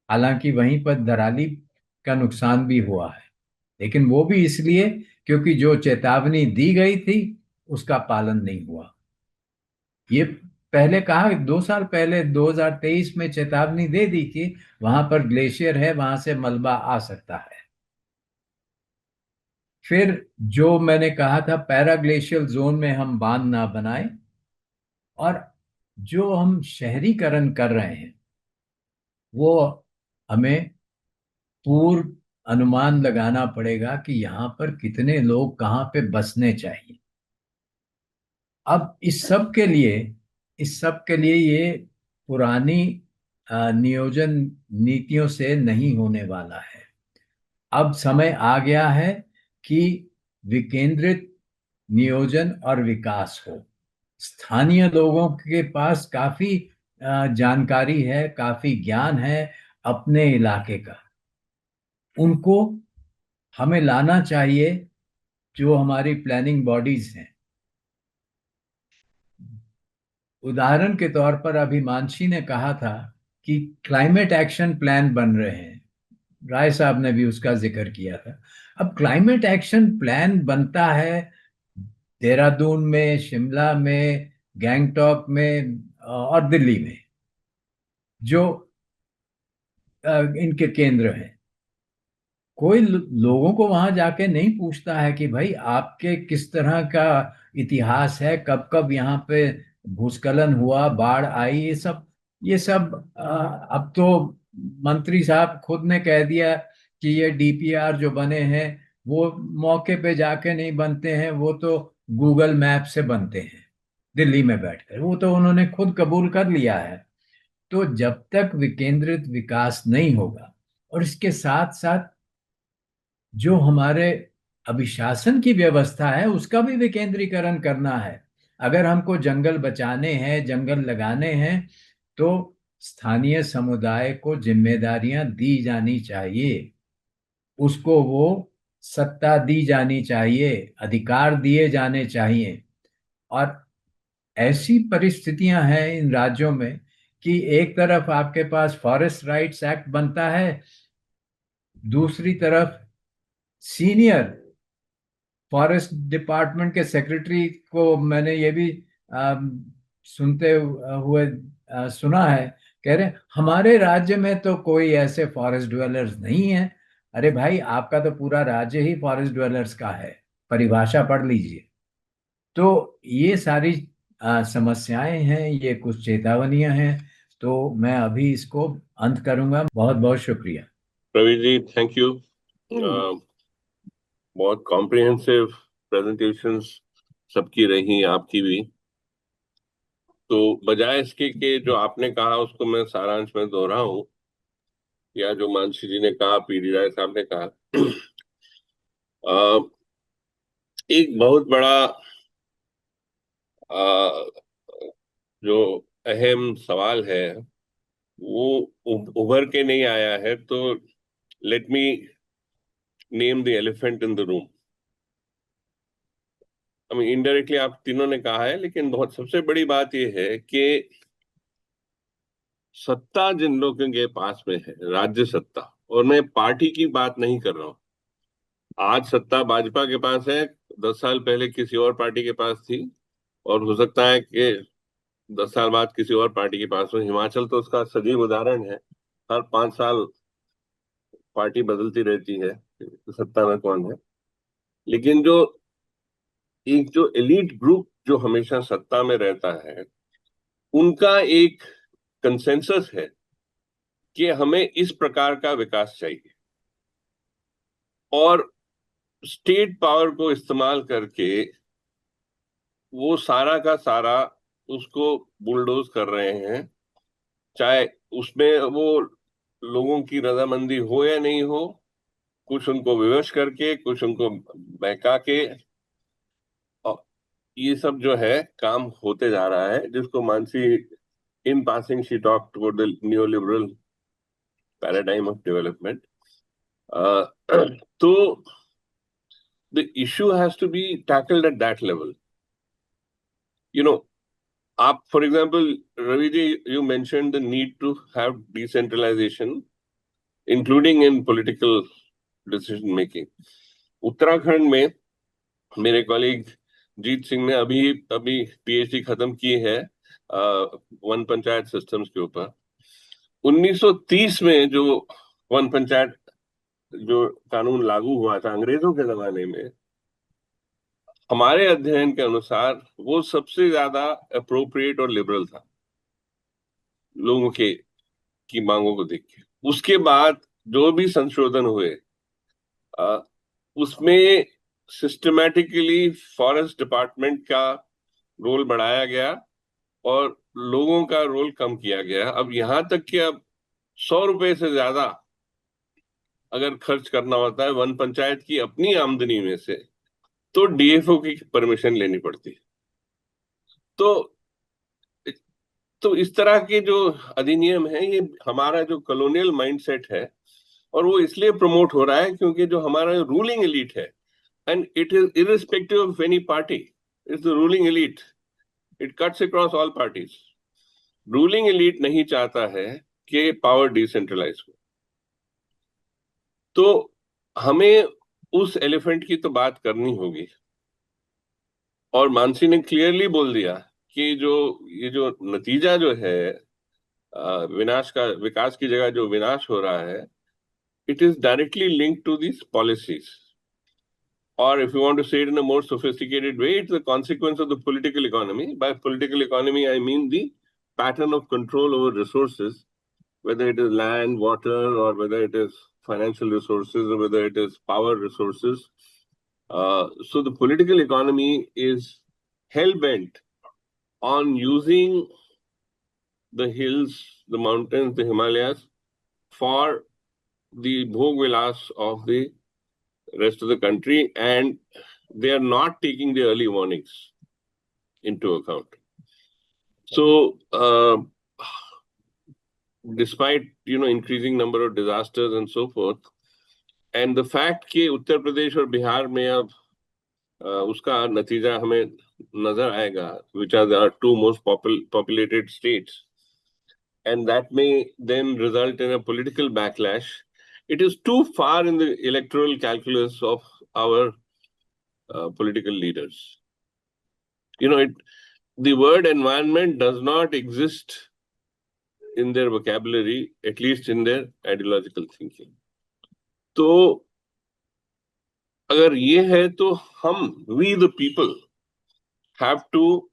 हालांकि वहीं पर दराली का नुकसान भी हुआ है, लेकिन वो भी इसलिए क्योंकि जो चेतावनी दी गई थी उसका पालन नहीं हुआ। ये पहले कहा, 2 साल पहले 2023 में चेतावनी दे दी कि वहां पर ग्लेशियर है, वहां से मलबा आ सकता है। फिर जो मैंने कहा था पैराग्लेशियल जोन में हम बांध ना बनाएं, और जो हम शहरीकरण कर रहे हैं वो हमें पूर्व अनुमान लगाना पड़ेगा कि यहाँ पर कितने लोग कहाँ पे बसने चाहिए। अब इस सब के लिए ये पुरानी नियोजन नीतियों से नहीं होने वाला है। अब समय आ गया है कि विकेंद्रित नियोजन और विकास हो। स्थानीय लोगों के पास काफी जानकारी है, काफी ज्ञान है अपने इलाके का। उनको हमें लाना चाहिए, जो हमारी प्लानिंग बॉडीज हैं। उदाहरण के तौर पर अभी मानसी ने कहा था कि क्लाइमेट एक्शन प्लान बन रहे हैं, राय साहब ने भी उसका जिक्र किया था। अब क्लाइमेट एक्शन प्लान बनता है देहरादून में, शिमला में, गैंगटॉक में और दिल्ली में, जो इनके केंद्र हैं। कोई लोगों को वहां जाके नहीं पूछता है कि भाई आपके किस तरह का इतिहास है, कब कब यहाँ पे भूस्खलन हुआ, बाढ़ आई। ये सब अब तो मंत्री साहब खुद ने कह दिया कि ये डीपीआर जो बने हैं वो मौके पे जाके नहीं बनते हैं, वो तो गूगल मैप से बनते हैं दिल्ली में बैठकर। वो तो उन्होंने खुद कबूल कर लिया है। तो जब तक विकेंद्रित विकास नहीं होगा, और इसके साथ साथ जो हमारे अभिशासन की व्यवस्था है उसका भी विकेंद्रीकरण करना है। अगर हमको जंगल बचाने हैं, जंगल लगाने हैं, तो स्थानीय समुदाय को जिम्मेदारियां दी जानी चाहिए, उसको वो सत्ता दी जानी चाहिए, अधिकार दिए जाने चाहिए। और ऐसी परिस्थितियां हैं इन राज्यों में कि एक तरफ आपके पास फॉरेस्ट राइट्स एक्ट बनता है, दूसरी तरफ सीनियर फॉरेस्ट डिपार्टमेंट के सेक्रेटरी को मैंने ये भी सुनते हुए सुना है, कह रहे हमारे राज्य में तो कोई ऐसे फॉरेस्ट ड्वेलर्स नहीं है। अरे भाई, आपका तो पूरा राज्य ही फॉरेस्ट ड्वेलर्स का है, परिभाषा पढ़ लीजिए। तो ये सारी समस्याएं हैं, ये कुछ चेतावनियां हैं। तो मैं अभी इसको अंत करूंगा। बहुत बहुत शुक्रिया। प्रवीण जी, थैंक यू। बहुत कॉम्प्रिहेंसिव प्रेजेंटेशंस सबकी रही, आपकी भी। तो बजाय इसके कि जो आपने कहा उसको मैं सारांश में दोहराऊं, या जो मानसी जी ने कहा, पीडी राय साहब ने कहा, एक बहुत बड़ा जो अहम सवाल है वो उभर के नहीं आया है। तो let me name the elephant in the room. Indirectly आप तीनों ने कहा है, लेकिन बहुत सबसे बड़ी बात यह है कि सत्ता जिन लोगों के पास में है, राज्य सत्ता, और मैं पार्टी की बात नहीं कर रहा हूं। आज सत्ता भाजपा के पास है, 10 साल पहले किसी और पार्टी के पास थी, और हो सकता है कि 10 साल बाद किसी और पार्टी के पास हो। हिमाचल तो उसका सजीव उदाहरण है। हर 5 साल पार्टी बदलती रहती है, सत्ता में कौन है। लेकिन जो एलीट ग्रुप जो हमेशा सत्ता में रहता है, उनका एक कंसेंसस है कि हमें इस प्रकार का विकास चाहिए, और स्टेट पावर को इस्तेमाल करके वो सारा का सारा उसको बुलडोज कर रहे हैं। चाहे उसमें वो लोगों की रजामंदी हो या नहीं हो, कुछ उनको विवश करके, कुछ उनको बहका के, और ये सब जो है काम होते जा रहा है, जिसको Mansi in passing she talk about the new liberal paradigm of development. तो the issue has to be tackled at that level. You know, आप for example Ravi ji, you mention the need to have decentralisation including in political decision making. Uttarakhand में मेरे colleague जीत सिंह ने अभी अभी PhD खत्म की है वन पंचायत सिस्टम्स के ऊपर। 1930 में जो वन पंचायत जो कानून लागू हुआ था अंग्रेजों के जमाने में, हमारे अध्ययन के अनुसार वो सबसे ज्यादा अप्रोप्रिएट और लिबरल था लोगों के की मांगों को देख के। उसके बाद जो भी संशोधन हुए उसमें सिस्टमैटिकली फॉरेस्ट डिपार्टमेंट का रोल बढ़ाया गया और लोगों का रोल कम किया गया। अब यहां तक कि अब 100 रुपए से ज्यादा अगर खर्च करना होता है वन पंचायत की अपनी आमदनी में से, तो डीएफओ की परमिशन लेनी पड़ती है। तो इस तरह के जो अधिनियम है, ये हमारा जो कॉलोनियल माइंडसेट है, और वो इसलिए प्रमोट हो रहा है क्योंकि जो हमारा रूलिंग एलीट है, and it is irrespective of any party, it's the ruling elite, it cuts across all parties. Ruling elite नहीं चाहता है कि पावर डिसेंट्रलाइज हो। तो हमें उस एलिफेंट की तो बात करनी होगी, और मानसी ने क्लियरली बोल दिया कि ये जो नतीजा जो है विनाश का, विकास की जगह जो विनाश हो रहा है, it is directly linked to these policies. Or if you want to say it in a more sophisticated way, it's the consequence of the political economy. By political economy, I mean the pattern of control over resources, whether it is land, water, or whether it is financial resources, or whether it is power resources. So the political economy is hell-bent on using the hills, the mountains, the Himalayas for the bhog vilas of the rest of the country, and they are not taking the early warnings into account. So despite increasing number of disasters and so forth, and the fact कि उत्तर प्रदेश और बिहार में अब उसका नतीजा हमें नजर आएगा, which are the two most populated states, and that may then result in a political backlash. It is too far in the electoral calculus of our political leaders. The word environment does not exist in their vocabulary, at least in their ideological thinking. तो अगर ये है तो हम, we the people, have to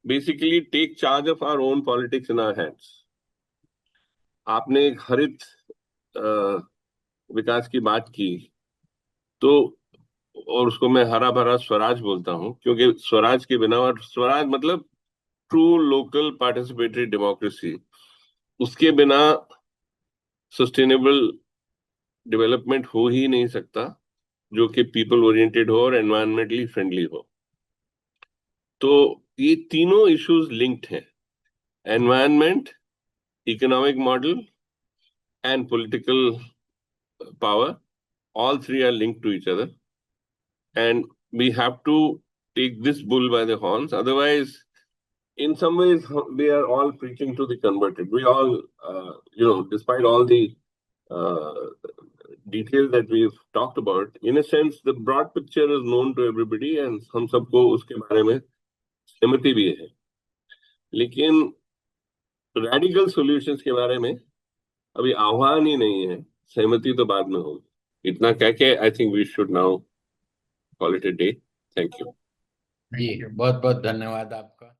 basically take charge of our own politics in our hands. आपने एक हरित विकास की बात की, तो और उसको मैं हरा भरा स्वराज बोलता हूं, क्योंकि स्वराज के बिना, और स्वराज मतलब ट्रू लोकल पार्टिसिपेटरी डेमोक्रेसी, उसके बिना सस्टेनेबल डेवलपमेंट हो ही नहीं सकता जो कि पीपल ओरिएंटेड हो और एनवायरमेंटली फ्रेंडली हो। तो ये तीनों इश्यूज लिंक्ड हैं, environment, economic model and political power, all three are linked to each other, and we have to take this bull by the horns. Otherwise, in some ways, we are all preaching to the converted. We all, despite all the detail that we've talked about, in a sense, the broad picture is known to everybody, and हम सबको उसके बारे में सहमति भी है। लेकिन radical solutions के बारे में अभी आह्वान ही नहीं है, सहमति तो बाद में होगी। इतना कह के I think we should now call it a day. Thank you. जी, बहुत बहुत धन्यवाद आपका।